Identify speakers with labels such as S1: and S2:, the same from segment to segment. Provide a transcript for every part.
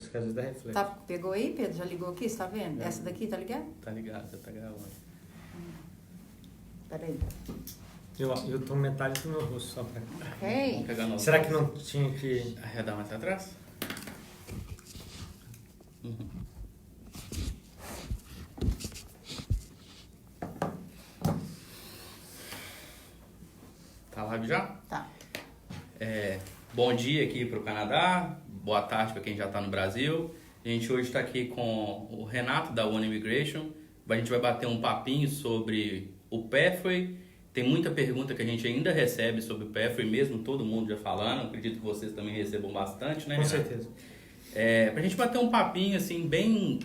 S1: Reflex, que às vezes dá reflexo.
S2: Tá, pegou aí, Pedro? Já ligou aqui? Você tá vendo? Essa daqui tá ligada?
S3: Tá ligado, já tá gravando.
S2: Peraí.
S1: Eu tomo metade do meu rosto só pra...
S2: Ok.
S3: Vamos pegar nosso...
S1: Será que não tinha que...
S3: Arredar mais atrás? Tá live já?
S2: Tá.
S3: Bom dia aqui para o Canadá, boa tarde para quem já está no Brasil. A gente hoje está aqui com o Renato da One Immigration. A gente vai bater um papinho sobre o Pathway. Tem muita pergunta que a gente ainda recebe sobre o Pathway, mesmo todo mundo já falando. Acredito que vocês também recebam bastante, né,
S1: Com
S3: Renato?
S1: certeza.
S3: Para a gente bater um papinho assim, bem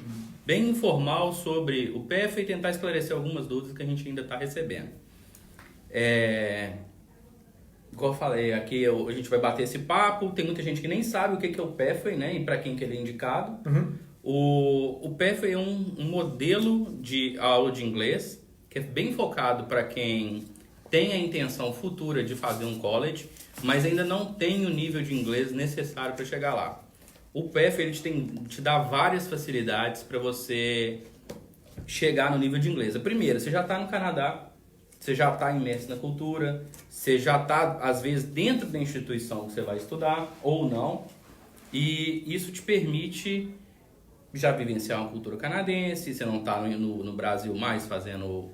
S3: informal sobre o Pathway e tentar esclarecer algumas dúvidas que a gente ainda está recebendo. Igual eu falei, aqui a gente vai bater esse papo. Tem muita gente que nem sabe o que é o Pathway, né? E para quem que ele é indicado. O Pathway é um modelo de aula de inglês que é bem focado para quem tem a intenção futura de fazer um college, mas ainda não tem o nível de inglês necessário para chegar lá. O Pathway ele te dá várias facilidades para você chegar no nível de inglês. A primeira, você já está no Canadá, você já está imerso na cultura, você já está, às vezes, dentro da instituição que você vai estudar, ou não. E isso te permite já vivenciar uma cultura canadense, você não está no Brasil mais fazendo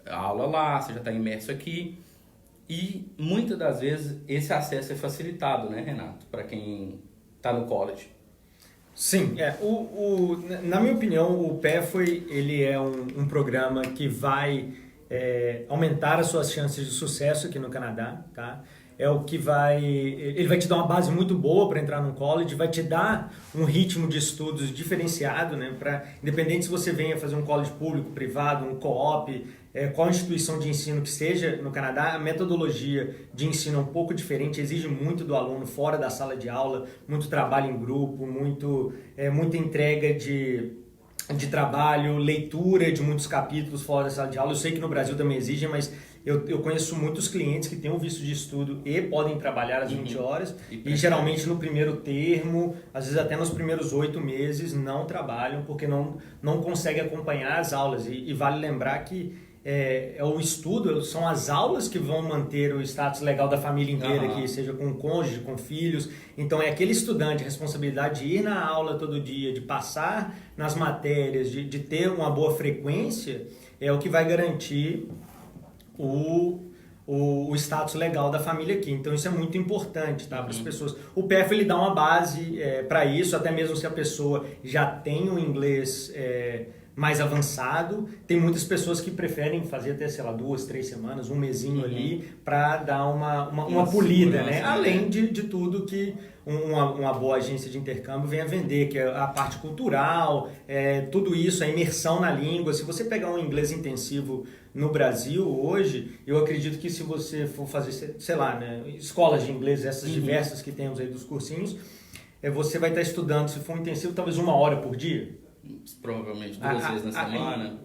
S3: aula lá, você já está imerso aqui. E, muitas das vezes, esse acesso é facilitado, né, Renato? Para quem está no college.
S1: Sim, na minha opinião, o Pathway ele é um programa que vai... aumentar as suas chances de sucesso aqui no Canadá, tá? Ele vai te dar uma base muito boa para entrar num college, vai te dar um ritmo de estudos diferenciado, né? Independente se você venha fazer um college público, privado, um co-op, qual instituição de ensino que seja no Canadá, a metodologia de ensino é um pouco diferente, exige muito do aluno fora da sala de aula, muito trabalho em grupo, muita entrega de trabalho, leitura de muitos capítulos fora da sala de aula. Eu sei que no Brasil também exige, mas eu conheço muitos clientes que têm um visto de estudo e podem trabalhar às 20 horas e geralmente no primeiro termo, às vezes até nos primeiros 8 meses não trabalham porque não conseguem acompanhar as aulas. E vale lembrar que o estudo são as aulas que vão manter o status legal da família inteira aqui, seja com cônjuge, com filhos. Então é aquele estudante, a responsabilidade de ir na aula todo dia, de passar nas matérias, de ter uma boa frequência, é o que vai garantir o status legal da família aqui. Então isso é muito importante, tá, para as pessoas. O PF ele dá uma base para isso, até mesmo se a pessoa já tem o inglês mais avançado. Tem muitas pessoas que preferem fazer até, sei lá, 2, 3 semanas, um mesinho ali, para dar uma polida, né? Além de tudo que uma boa agência de intercâmbio vem a vender, que é a parte cultural, tudo isso, a imersão na língua. Se você pegar um inglês intensivo no Brasil hoje, eu acredito que se você for fazer, sei lá, né, escolas de inglês, essas diversas que temos aí dos cursinhos, você vai estar estudando, se for um intensivo, talvez 1 hora por dia.
S3: Provavelmente 2 vezes na semana.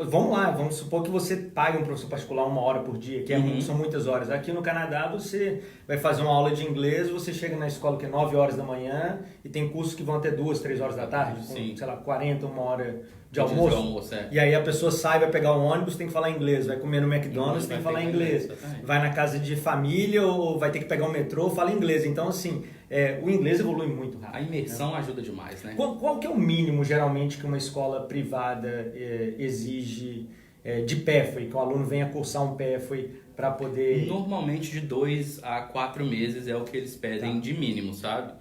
S1: Vamos lá, vamos supor que você pague um professor particular 1 hora por dia, que são muitas horas. Aqui no Canadá você vai fazer uma aula de inglês, você chega na escola que é 9 horas da manhã e tem cursos que vão até 2, 3 horas da tarde, com, sei lá, 40, 1 hora de almoço. E aí a pessoa sai, vai pegar um ônibus, tem que falar inglês, vai comer no McDonald's, tem que falar inglês. Vai na casa de família ou vai ter que pegar um metrô, fala inglês. Então, assim, o inglês evolui muito rápido.
S3: A imersão ajuda demais, né?
S1: Qual que é o mínimo, geralmente, que uma escola privada exige de Pathway, que o aluno venha cursar um Pathway para poder...
S3: Normalmente de 2 a 4 meses é o que eles pedem de mínimo, sabe?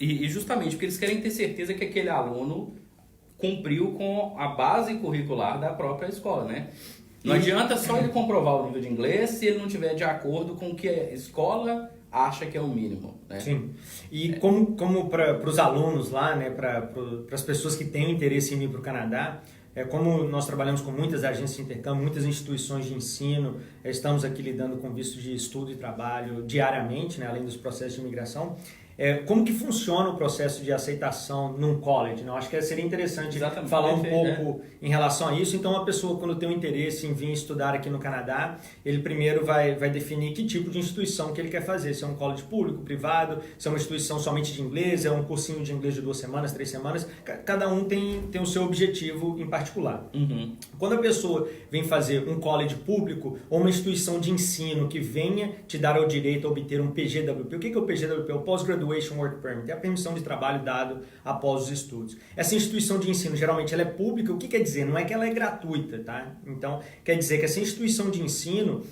S3: E justamente porque eles querem ter certeza que aquele aluno cumpriu com a base curricular da própria escola, né? Não adianta só ele comprovar o nível de inglês se ele não estiver de acordo com o que a escola acha que é o mínimo, né?
S1: Sim. E como para os alunos lá, né, para as pessoas que têm interesse em ir para o Canadá, como nós trabalhamos com muitas agências de intercâmbio, muitas instituições de ensino, estamos aqui lidando com visto de estudo e trabalho diariamente, né, além dos processos de imigração, como que funciona o processo de aceitação num college, né? Eu acho que seria interessante falar um pouco em relação a isso. Então, a pessoa, quando tem um interesse em vir estudar aqui no Canadá, ele primeiro vai definir que tipo de instituição que ele quer fazer, se é um college público, privado, se é uma instituição somente de inglês, é um cursinho de inglês de 2 semanas, 3 semanas, cada um tem o seu objetivo em particular. Quando a pessoa vem fazer um college público ou uma instituição de ensino que venha te dar o direito a obter um PGWP, o que é o PGWP? O Post-Graduation Work Permit, é a permissão de trabalho dado após os estudos. Essa instituição de ensino, geralmente, ela é pública. O que quer dizer? Não é que ela é gratuita, tá? Então, quer dizer que essa instituição de ensino,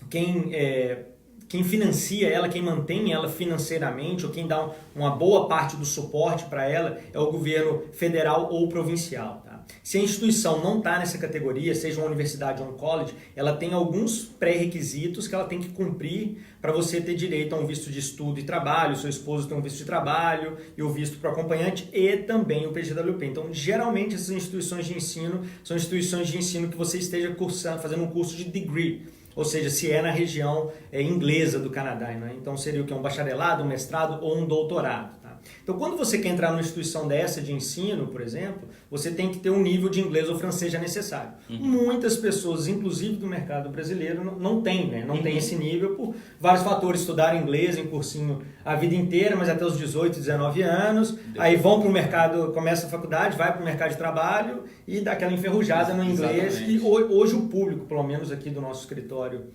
S1: quem financia ela, quem mantém ela financeiramente, ou quem dá uma boa parte do suporte para ela, é o governo federal ou provincial, tá? Se a instituição não está nessa categoria, seja uma universidade ou um college, ela tem alguns pré-requisitos que ela tem que cumprir para você ter direito a um visto de estudo e trabalho, seu esposo tem um visto de trabalho e o visto para o acompanhante e também o PGWP. Então, geralmente, essas instituições de ensino são instituições de ensino que você esteja fazendo um curso de degree, ou seja, se é na região inglesa do Canadá, né? Então seria o que? Um bacharelado, um mestrado ou um doutorado. Tá? Então, quando você quer entrar numa instituição dessa de ensino, por exemplo, você tem que ter um nível de inglês ou francês já necessário. Muitas pessoas, inclusive do mercado brasileiro, não têm, né? Não tem esse nível por vários fatores. Estudar inglês em cursinho a vida inteira, mas até os 18, 19 anos. Aí vão para o mercado, começa a faculdade, vai para o mercado de trabalho e dá aquela enferrujada no inglês.
S3: Exatamente.
S1: Que hoje o público, pelo menos aqui do nosso escritório,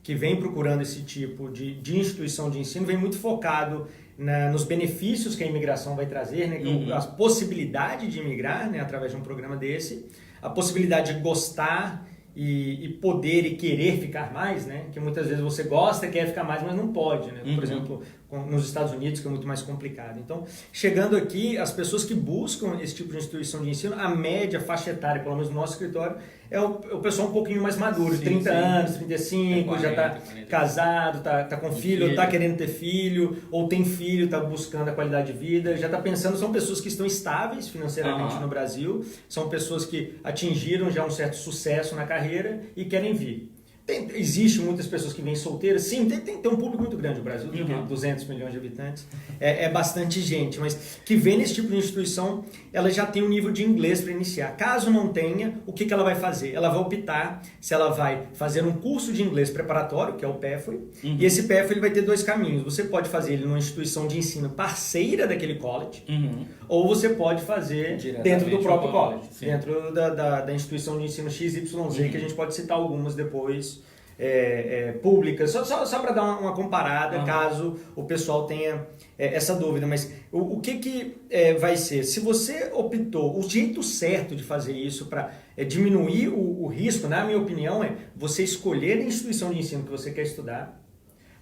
S1: que vem procurando esse tipo de instituição de ensino, vem muito focado nos benefícios que a imigração vai trazer, né? A possibilidade de imigrar, né? Através de um programa desse, a possibilidade de gostar e poder e querer ficar mais, né? Que muitas vezes você gosta, quer ficar mais, mas não pode, né? Por exemplo, nos Estados Unidos, que é muito mais complicado. Então, chegando aqui, as pessoas que buscam esse tipo de instituição de ensino, a média faixa etária, pelo menos no nosso escritório, é o pessoal um pouquinho mais maduro, 30 anos, 35, 40, já está casado, tá com filho, está querendo ter filho, ou tem filho, está buscando a qualidade de vida, já está pensando, são pessoas que estão estáveis financeiramente no Brasil, são pessoas que atingiram já um certo sucesso na carreira e querem vir. Existe muitas pessoas que vêm solteiras, sim, tem um público muito grande no Brasil, 200 milhões de habitantes, é bastante gente, mas que vem nesse tipo de instituição, ela já tem um nível de inglês para iniciar. Caso não tenha, o que ela vai fazer? Ela vai optar se ela vai fazer um curso de inglês preparatório, que é o PEFOI, e esse PEFOI ele vai ter 2 caminhos. Você pode fazer ele numa instituição de ensino parceira daquele college, ou você pode fazer dentro do próprio college, dentro da instituição de ensino XYZ, que a gente pode citar algumas depois, públicas, só para dar uma comparada, caso o pessoal tenha essa dúvida. Mas o que vai ser? Se você optou, o jeito certo de fazer isso para diminuir o risco, na minha opinião, é você escolher a instituição de ensino que você quer estudar,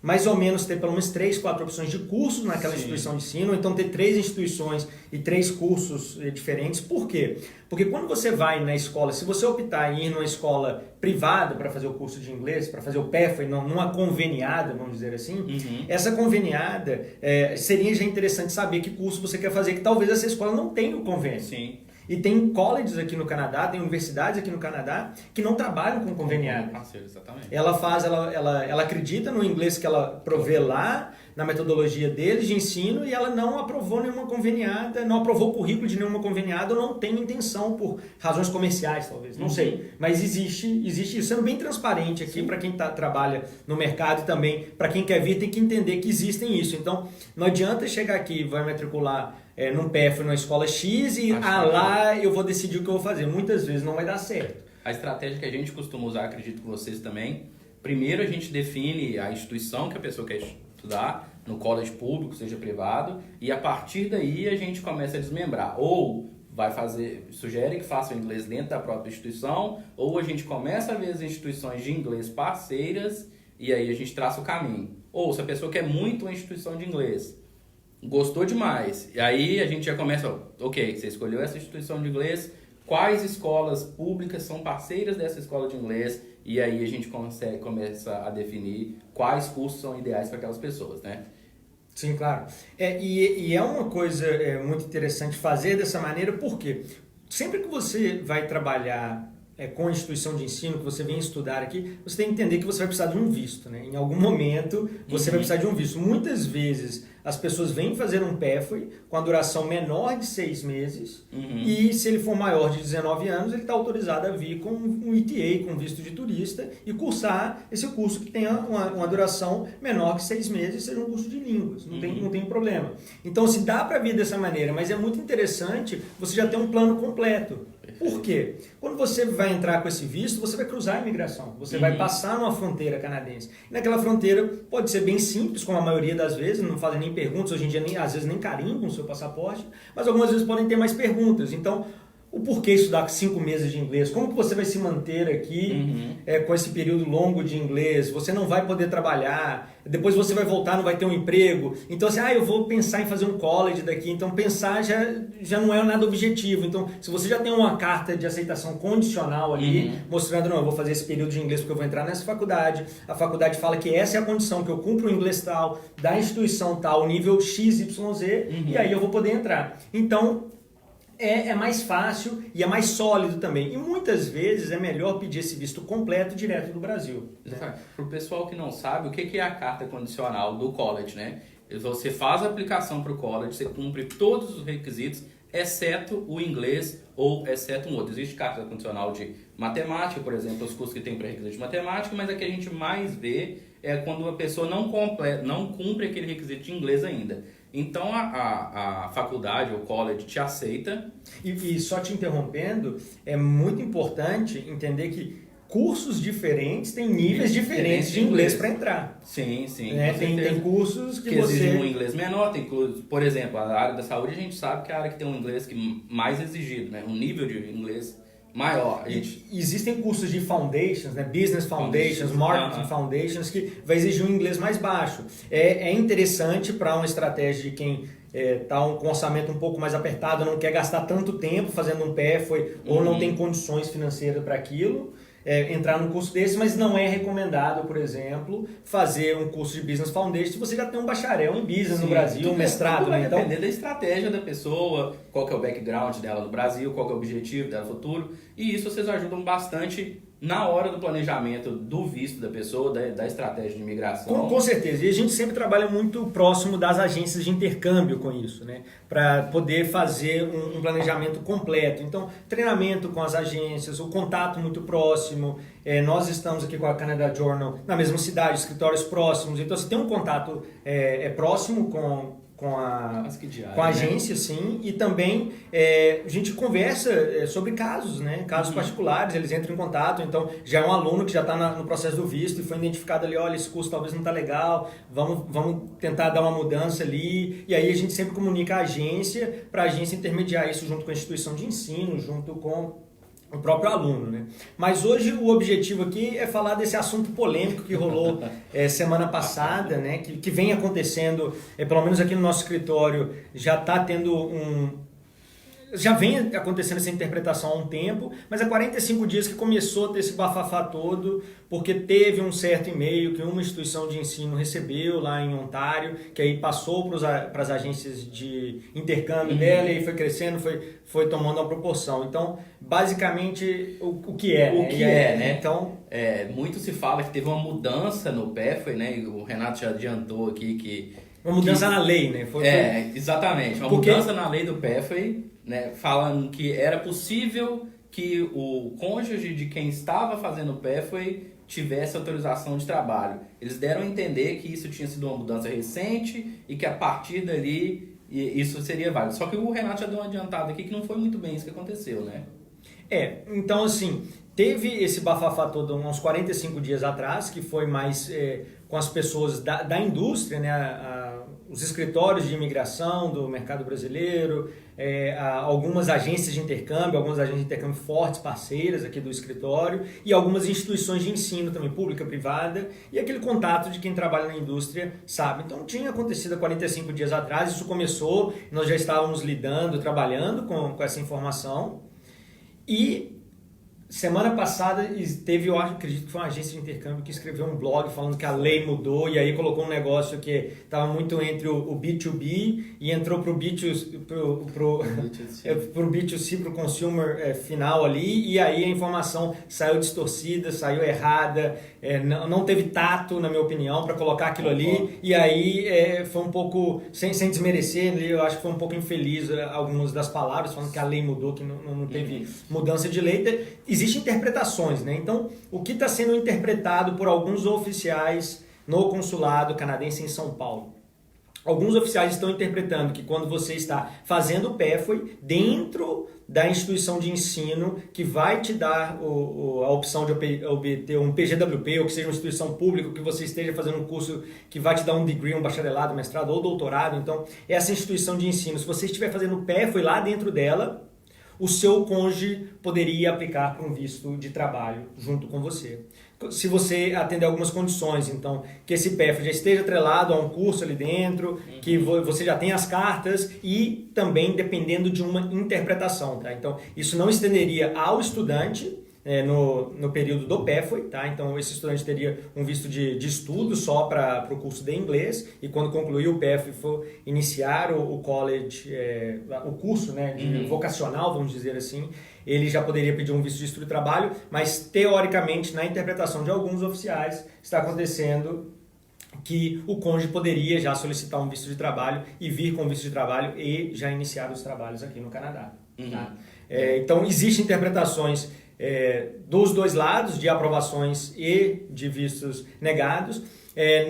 S1: mais ou menos ter pelo menos 3, 4 opções de cursos naquela instituição de ensino, ou então ter 3 instituições e 3 cursos diferentes. Por quê? Porque quando você vai na escola, se você optar em ir numa escola privada para fazer o curso de inglês, para fazer o PEFA, numa conveniada, vamos dizer assim, essa conveniada seria já interessante saber que curso você quer fazer, que talvez essa escola não tenha o convênio.
S3: Sim.
S1: E tem colleges aqui no Canadá, tem universidades aqui no Canadá que não trabalham com conveniado. Ela acredita no inglês que ela provê lá, na metodologia deles de ensino, e ela não aprovou nenhuma conveniada, não aprovou o currículo de nenhuma conveniada, ou não tem intenção por razões comerciais, talvez, não sei. Mas existe isso, sendo bem transparente aqui para quem trabalha no mercado e também para quem quer vir, tem que entender que existem isso. Então, não adianta chegar aqui e vai matricular num PEF, numa escola X e lá eu vou decidir o que eu vou fazer. Muitas vezes não vai dar certo.
S3: A estratégia que a gente costuma usar, acredito que vocês também, primeiro a gente define a instituição que a pessoa quer estudar, no college público, seja privado, e a partir daí a gente começa a desmembrar. Ou sugere que faça o inglês dentro da própria instituição, ou a gente começa a ver as instituições de inglês parceiras e aí a gente traça o caminho. Ou se a pessoa quer muito uma instituição de inglês, gostou demais, e aí a gente já começa, ok, você escolheu essa instituição de inglês, quais escolas públicas são parceiras dessa escola de inglês, e aí a gente começa a definir quais cursos são ideais para aquelas pessoas, né?
S1: Sim, claro. E é uma coisa muito interessante fazer dessa maneira, porque sempre que você vai trabalhar com a instituição de ensino que você vem estudar aqui, você tem que entender que você vai precisar de um visto, né? Em algum momento você vai precisar de um visto. Muitas vezes as pessoas vêm fazer um PEFOI com a duração menor de 6 meses e se ele for maior de 19 anos, ele está autorizado a vir com um ETA, com visto de turista e cursar esse curso que tenha uma duração menor que 6 meses, seja um curso de línguas, não tem problema. Então, se dá para vir dessa maneira, mas é muito interessante você já ter um plano completo. Por quê? Quando você vai entrar com esse visto, você vai cruzar a imigração, você vai passar numa fronteira canadense. E naquela fronteira pode ser bem simples, como a maioria das vezes, não fazem nem perguntas, hoje em dia às vezes nem carimbam o seu passaporte, mas algumas vezes podem ter mais perguntas. Então, o porquê estudar 5 meses de inglês? Como que você vai se manter aqui com esse período longo de inglês? Você não vai poder trabalhar, depois você vai voltar, não vai ter um emprego. Então, assim, eu vou pensar em fazer um college daqui. Então, pensar já não é nada objetivo. Então, se você já tem uma carta de aceitação condicional ali, mostrando, não, eu vou fazer esse período de inglês porque eu vou entrar nessa faculdade. A faculdade fala que essa é a condição, que eu cumpro o inglês tal, da instituição tal, nível XYZ, e aí eu vou poder entrar. Então, é mais fácil e é mais sólido também. E muitas vezes é melhor pedir esse visto completo direto do Brasil.
S3: Para o pessoal que não sabe, o que é a carta condicional do college, né? Você faz a aplicação para o college, você cumpre todos os requisitos, exceto o inglês ou exceto um outro. Existe carta condicional de matemática, por exemplo, os cursos que tem pré-requisito de matemática, mas a que a gente mais vê é quando a pessoa não cumpre aquele requisito de inglês ainda. Então a faculdade, o college te aceita.
S1: E só te interrompendo, é muito importante entender que cursos diferentes têm níveis diferentes de inglês para entrar.
S3: Sim, sim.
S1: Né? Tem cursos que
S3: exigem um inglês menor, tem cursos, por exemplo, a área da saúde a gente sabe que é a área que tem um inglês mais exigido, né? Um nível de inglês maior.
S1: Existem cursos de foundations, né? Business foundations, marketing foundations, que vai exigir um inglês mais baixo. É interessante para uma estratégia de quem está com um orçamento um pouco mais apertado, não quer gastar tanto tempo fazendo um PEFOI ou não tem condições financeiras para aquilo. Entrar num curso desse, mas não é recomendado, por exemplo, fazer um curso de Business Foundation se você já tem um bacharel em Business no Brasil, um mestrado.
S3: Tudo vai
S1: né? Então,
S3: depender da estratégia da pessoa, qual que é o background dela no Brasil, qual que é o objetivo dela no futuro, e isso vocês ajudam bastante na hora do planejamento do visto da pessoa, da estratégia de imigração.
S1: Com certeza. E a gente sempre trabalha muito próximo das agências de intercâmbio com isso, né? Para poder fazer um planejamento completo. Então, treinamento com as agências, o contato muito próximo. Nós estamos aqui com a Canada Journal na mesma cidade, escritórios próximos. Então, você tem um contato próximo com a agência, sim, e também a gente conversa sobre casos, né? Casos particulares, eles entram em contato, então já é um aluno que já está no processo do visto e foi identificado ali, olha, esse curso talvez não está legal, vamos tentar dar uma mudança ali, e aí a gente sempre comunica a agência para a agência intermediar isso junto com a instituição de ensino, junto com o próprio aluno, né? Mas hoje o objetivo aqui é falar desse assunto polêmico que rolou semana passada, né? Que vem acontecendo, pelo menos aqui no nosso escritório, já está tendo já vem acontecendo essa interpretação há um tempo, mas há 45 dias que começou a ter esse bafafá todo, porque teve um certo e-mail que uma instituição de ensino recebeu lá em Ontário, que aí passou para as agências de intercâmbio dela, e aí foi crescendo, foi tomando uma proporção. Então, basicamente, o que é?
S3: Né?
S1: Então,
S3: muito se fala que teve uma mudança no PEFOI, né? E o Renato já adiantou aqui que...
S1: Uma mudança na lei, né?
S3: Exatamente. Uma mudança na lei do PEFOI, né? Falando que era possível que o cônjuge de quem estava fazendo o PEFOI tivesse autorização de trabalho. Eles deram a entender que isso tinha sido uma mudança recente e que a partir dali isso seria válido. Só que o Renato já deu uma adiantada aqui que não foi muito bem isso que aconteceu, né?
S1: Então assim, teve esse bafafá todo uns 45 dias atrás, que foi mais com as pessoas da indústria, né? Os escritórios de imigração do mercado brasileiro, algumas agências de intercâmbio fortes, parceiras aqui do escritório, e algumas instituições de ensino também, pública, privada, e aquele contato de quem trabalha na indústria sabe. Então tinha acontecido há 45 dias atrás, isso começou, nós já estávamos trabalhando com essa informação, e Semana passada teve, eu acredito que foi uma agência de intercâmbio que escreveu um blog falando que a lei mudou e aí colocou um negócio que estava muito entre o B2B e entrou pro B2C, pro consumer final ali, e aí a informação saiu distorcida, saiu errada, não teve tato, na minha opinião, para colocar aquilo ali, e aí foi um pouco, sem desmerecer, eu acho que foi um pouco infeliz algumas das palavras, falando que a lei mudou, que não teve mudança de lei. Existem interpretações, né? Então, o que está sendo interpretado por alguns oficiais no consulado canadense em São Paulo? Alguns oficiais estão interpretando que quando você está fazendo o PEFOI dentro da instituição de ensino que vai te dar a opção de obter um PGWP, ou que seja uma instituição pública, que você esteja fazendo um curso que vai te dar um degree, um bacharelado, mestrado ou doutorado. Então, essa instituição de ensino, se você estiver fazendo o PEFOI lá dentro dela, o seu cônjuge poderia aplicar para um visto de trabalho junto com você. Se você atender algumas condições, então, que esse PEF já esteja atrelado a um curso ali dentro, que você já tenha as cartas e também dependendo de uma interpretação, tá? Então, isso não estenderia ao estudante no período do PEFOI, tá? Então, esse estudante teria um visto de estudo só para o curso de inglês e quando concluir o PEFOI for iniciar o college, o curso, né, vocacional, vamos dizer assim, ele já poderia pedir um visto de estudo e trabalho, mas teoricamente, na interpretação de alguns oficiais, está acontecendo que o cônjuge poderia já solicitar um visto de trabalho e vir com visto de trabalho e já iniciar os trabalhos aqui no Canadá. Tá? Então, existem interpretações dos dois lados, de aprovações e de vistos negados.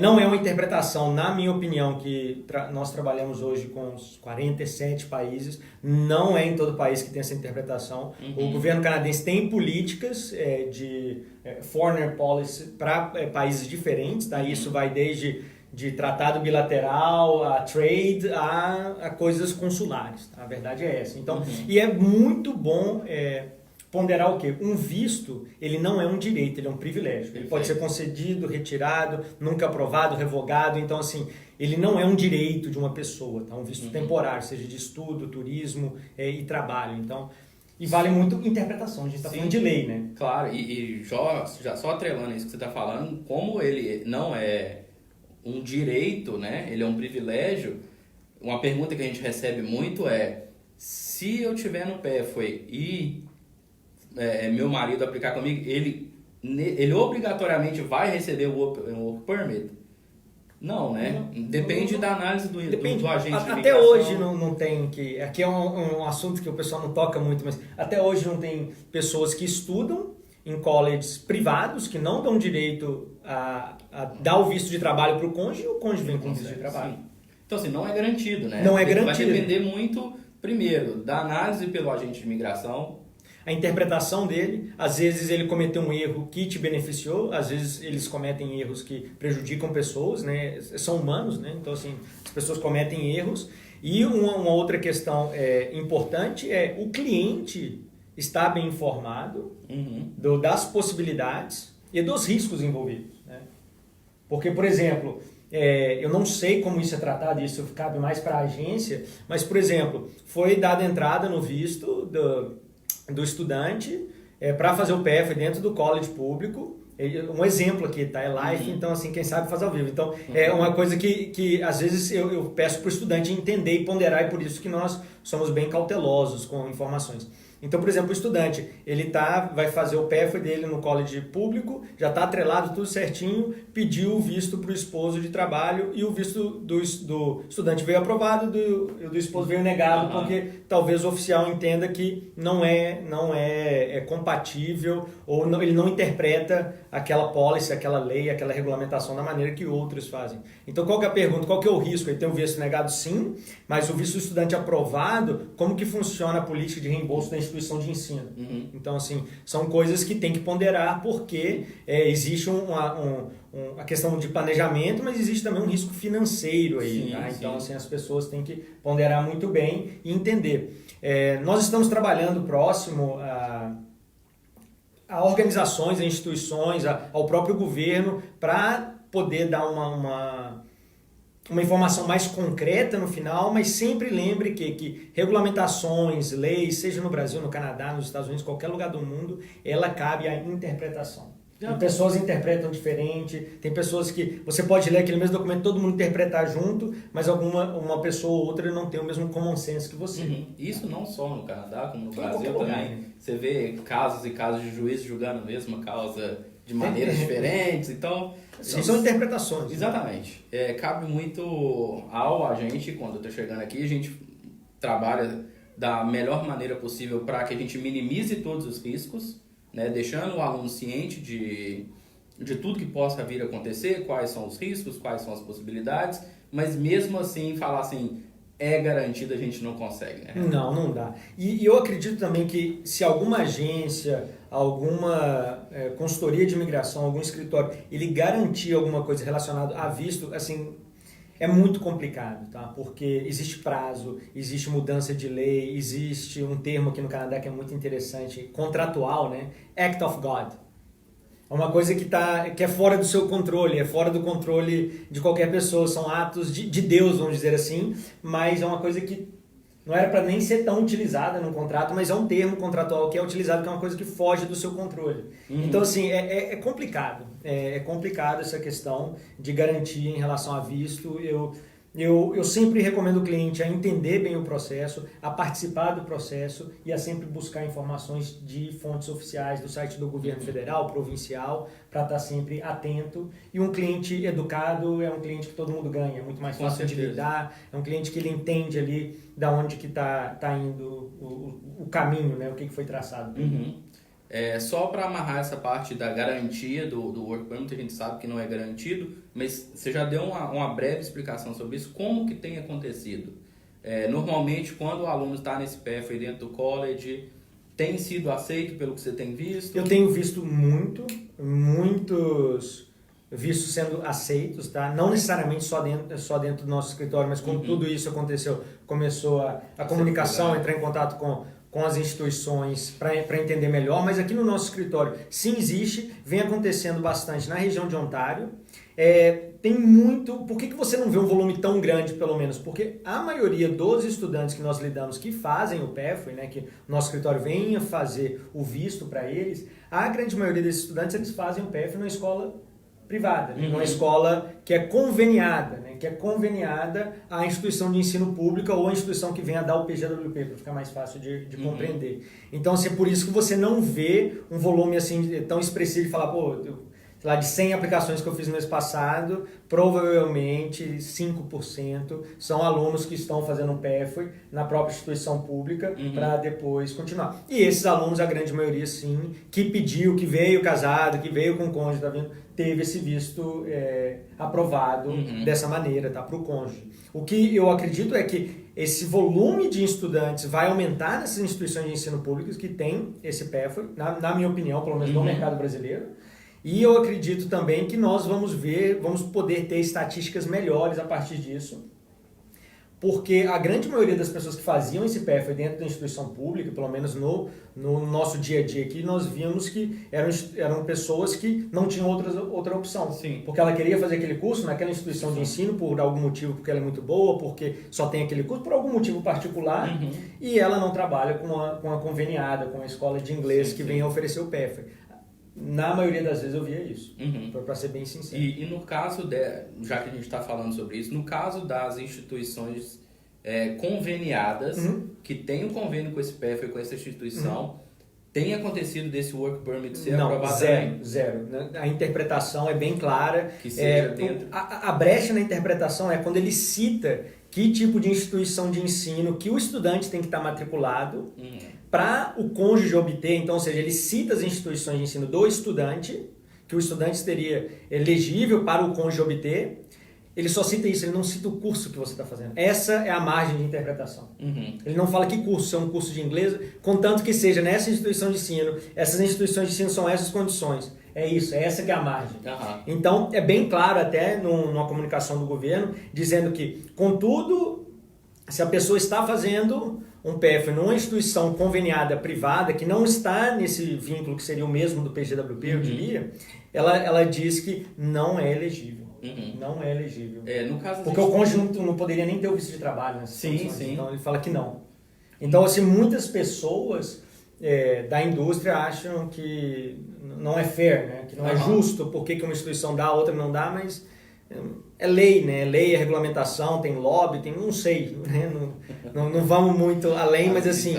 S1: Não é uma interpretação, na minha opinião, que nós trabalhamos hoje com uns 47 países, não é em todo país que tem essa interpretação. O governo canadense tem políticas de foreign policy para países diferentes, tá? Isso vai desde de tratado bilateral, a trade, a coisas consulares. Tá? A verdade é essa. Então, e é muito bom ponderar o quê? Um visto, ele não é um direito, ele é um privilégio. Ele pode ser concedido, retirado, nunca aprovado, revogado. Então, assim, ele não é um direito de uma pessoa, tá? Um visto temporário, seja de estudo, turismo e trabalho. Então, e vale muito interpretação, a gente está falando de lei, né?
S3: Claro, e já só atrelando isso que você está falando, como ele não é um direito, né? Ele é um privilégio, uma pergunta que a gente recebe muito é: se eu tiver no PEFOI e meu marido aplicar comigo, ele obrigatoriamente vai receber o Work Permit? Não, né? Depende da análise do agente de imigração.
S1: Até hoje não tem que... Aqui é um assunto que o pessoal não toca muito, mas até hoje não tem pessoas que estudam em colleges privados que não dão direito a dar o visto de trabalho para o cônjuge e o cônjuge vem com o visto de trabalho.
S3: Sim. Então, assim, não é garantido, né?
S1: Não é garantido.
S3: Vai depender muito, primeiro, da análise pelo agente de imigração,
S1: a interpretação dele, às vezes ele cometeu um erro que te beneficiou, às vezes eles cometem erros que prejudicam pessoas, né? São humanos, né? Então, assim, as pessoas cometem erros. E uma outra questão importante é o cliente estar bem informado das possibilidades e dos riscos envolvidos, né? Porque, por exemplo, eu não sei como isso é tratado, isso cabe mais para a agência, mas, por exemplo, foi dada entrada no visto do estudante para fazer o PEF dentro do college público. Um exemplo aqui, tá? É live, então assim, quem sabe faz ao vivo. Então, é uma coisa que às vezes eu peço para o estudante entender e ponderar, e por isso que nós somos bem cautelosos com informações. Então, por exemplo, o estudante, ele vai fazer o PEF dele no college público, já está atrelado tudo certinho, pediu o visto para o esposo de trabalho e o visto do estudante veio aprovado, do esposo veio negado, porque talvez o oficial entenda que não é compatível ou ele não interpreta aquela policy, aquela lei, aquela regulamentação da maneira que outros fazem. Então, qual que é a pergunta? Qual que é o risco? Ele tem um visto negado, sim, mas o visto do estudante aprovado, como que funciona a política de reembolso da instituição de ensino? Então, assim, são coisas que tem que ponderar, porque existe a questão de planejamento, mas existe também um risco financeiro aí, tá? Então, assim, as pessoas têm que ponderar muito bem e entender. Nós estamos trabalhando próximo a organizações, a instituições, ao próprio governo, para poder dar uma informação mais concreta no final, mas sempre lembre que regulamentações, leis, seja no Brasil, no Canadá, nos Estados Unidos, qualquer lugar do mundo, ela cabe à interpretação. E pessoas interpretam diferente, tem pessoas que você pode ler aquele mesmo documento, todo mundo interpretar junto, mas uma pessoa ou outra não tem o mesmo common sense que você.
S3: Uhum. Isso não só no Canadá, como no Brasil também. Você vê casos e casos de juízes julgando a mesma causa de maneiras diferentes, então...
S1: São interpretações.
S3: Exatamente. Cabe muito ao agente, quando eu estou chegando aqui, a gente trabalha da melhor maneira possível para que a gente minimize todos os riscos, né, deixando o aluno ciente de tudo que possa vir a acontecer, quais são os riscos, quais são as possibilidades, mas mesmo assim falar assim, é garantido, a gente não consegue, né?
S1: Não dá. E eu acredito também que se alguma agência, alguma consultoria de imigração, algum escritório, ele garantir alguma coisa relacionada a visto, assim, é muito complicado, tá? Porque existe prazo, existe mudança de lei, existe um termo aqui no Canadá que é muito interessante, contratual, né? Act of God. É uma coisa que é fora do seu controle, é fora do controle de qualquer pessoa, são atos de Deus, vamos dizer assim, mas é uma coisa que não era para nem ser tão utilizada no contrato, mas é um termo contratual que é utilizado, que é uma coisa que foge do seu controle. Então, assim, é complicado. É complicado essa questão de garantia em relação a visto. Eu sempre recomendo o cliente a entender bem o processo, a participar do processo e a sempre buscar informações de fontes oficiais do site do governo federal, provincial, para estar sempre atento. E um cliente educado é um cliente que todo mundo ganha, é muito mais fácil de lidar, é um cliente que ele entende ali da onde que tá indo o caminho, né, o que foi traçado.
S3: Só para amarrar essa parte da garantia do Work Permit, a gente sabe que não é garantido, mas você já deu uma breve explicação sobre isso, como que tem acontecido. Normalmente, quando o aluno está nesse pathway dentro do college, tem sido aceito pelo que você tem visto? Eu tenho visto
S1: muitos vistos sendo aceitos, tá? Não necessariamente só dentro do nosso escritório, mas quando tudo isso aconteceu, começou a comunicação, entrar em contato com as instituições para entender melhor, mas aqui no nosso escritório sim existe, vem acontecendo bastante na região de Ontário. Tem muito... Por que você não vê um volume tão grande, pelo menos? Porque a maioria dos estudantes que nós lidamos que fazem o pathway, né, que o nosso escritório venha fazer o visto para eles, a grande maioria desses estudantes eles fazem o pathway numa escola privada, numa escola que é conveniada, né, que é conveniada à instituição de ensino pública ou à instituição que venha dar o PGWP, para ficar mais fácil de compreender. Então, assim, é por isso que você não vê um volume assim tão expressivo de falar, sei lá, de 100 aplicações que eu fiz no mês passado, provavelmente 5% são alunos que estão fazendo um pathway na própria instituição pública para depois continuar. E esses alunos, a grande maioria sim, que pediu, que veio casado, que veio com cônjuge, tá vendo? Teve esse visto aprovado dessa maneira, tá? Para o cônjuge. O que eu acredito é que esse volume de estudantes vai aumentar nessas instituições de ensino públicas que tem esse pathway, na minha opinião, pelo menos no mercado brasileiro. E eu acredito também que nós vamos poder ter estatísticas melhores a partir disso, porque a grande maioria das pessoas que faziam esse pathway dentro da instituição pública, pelo menos no nosso dia a dia aqui, nós víamos que eram pessoas que não tinham outra opção.
S3: Sim.
S1: Porque ela queria fazer aquele curso naquela instituição de ensino por algum motivo, porque ela é muito boa, porque só tem aquele curso, por algum motivo particular, e ela não trabalha com a conveniada, com a escola de inglês que vem a oferecer o pathway. Na maioria das vezes eu via isso, para ser bem sincero.
S3: E no caso, já que a gente está falando sobre isso, no caso das instituições conveniadas, que tem um convênio com esse pathway, com essa instituição, tem acontecido desse Work Permit ser aprovado também?
S1: Zero. A interpretação é bem clara.
S3: Que seja dentro...
S1: a brecha na interpretação é quando ele cita que tipo de instituição de ensino que o estudante tem que estar matriculado para o cônjuge obter. Então, ou seja, ele cita as instituições de ensino do estudante, que o estudante seria elegível para o cônjuge obter. Ele só cita isso, ele não cita o curso que você está fazendo. Essa é a margem de interpretação. Ele não fala que curso, se é um curso de inglês, contanto que seja nessa instituição de ensino, essas instituições de ensino são essas condições. É isso, é essa que é a margem. Então, é bem claro até numa comunicação do governo, dizendo que, contudo, se a pessoa está fazendo um pathway numa instituição conveniada privada, que não está nesse vínculo que seria o mesmo do PGWP, eu diria, ela diz que não é elegível. Não é elegível.
S3: No caso
S1: porque o cônjuge não poderia nem ter o visto de trabalho nessas condições.
S3: Sim.
S1: Então ele fala que não. Então, assim, muitas pessoas da indústria acham que não é fair, né? Que não é justo, porque que uma instituição dá, a outra não dá, mas é lei, né? Lei, é regulamentação, tem lobby, não sei, né? Não vamos muito além, mas assim,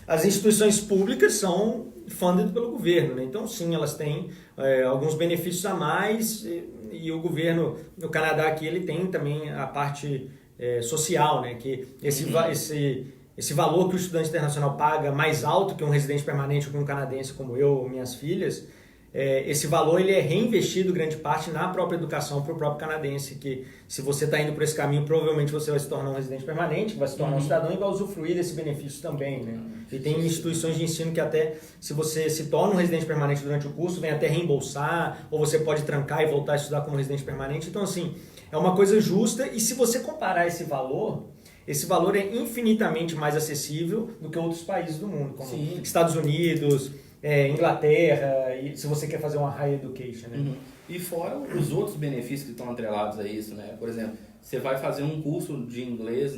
S1: as instituições públicas são fundadas pelo governo, né? Então sim, elas têm alguns benefícios a mais e o governo, no Canadá aqui, ele tem também a parte social, né? Que esse valor que o estudante internacional paga mais alto que um residente permanente ou que um canadense como eu ou minhas filhas, esse valor ele é reinvestido grande parte na própria educação para o próprio canadense, que se você está indo por esse caminho, provavelmente você vai se tornar um residente permanente, vai se tornar um cidadão e vai usufruir desse benefício também, né? E tem instituições de ensino que até, se você se torna um residente permanente durante o curso, vem até reembolsar, ou você pode trancar e voltar a estudar como residente permanente. Então, assim, é uma coisa justa e se você comparar esse valor é infinitamente mais acessível do que outros países do mundo, como Estados Unidos, Inglaterra, e se você quer fazer uma higher education, né?
S3: E fora os outros benefícios que estão atrelados a isso, né? Por exemplo, você vai fazer um curso de inglês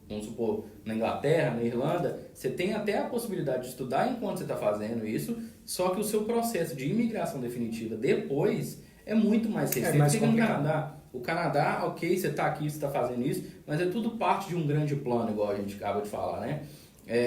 S3: vamos supor, na Inglaterra, na Irlanda, você tem até a possibilidade de estudar enquanto você está fazendo isso, só que o seu processo de imigração definitiva depois é muito mais restrito que no Canadá. O Canadá, ok, você está aqui, você está fazendo isso, mas é tudo parte de um grande plano, igual a gente acaba de falar, né?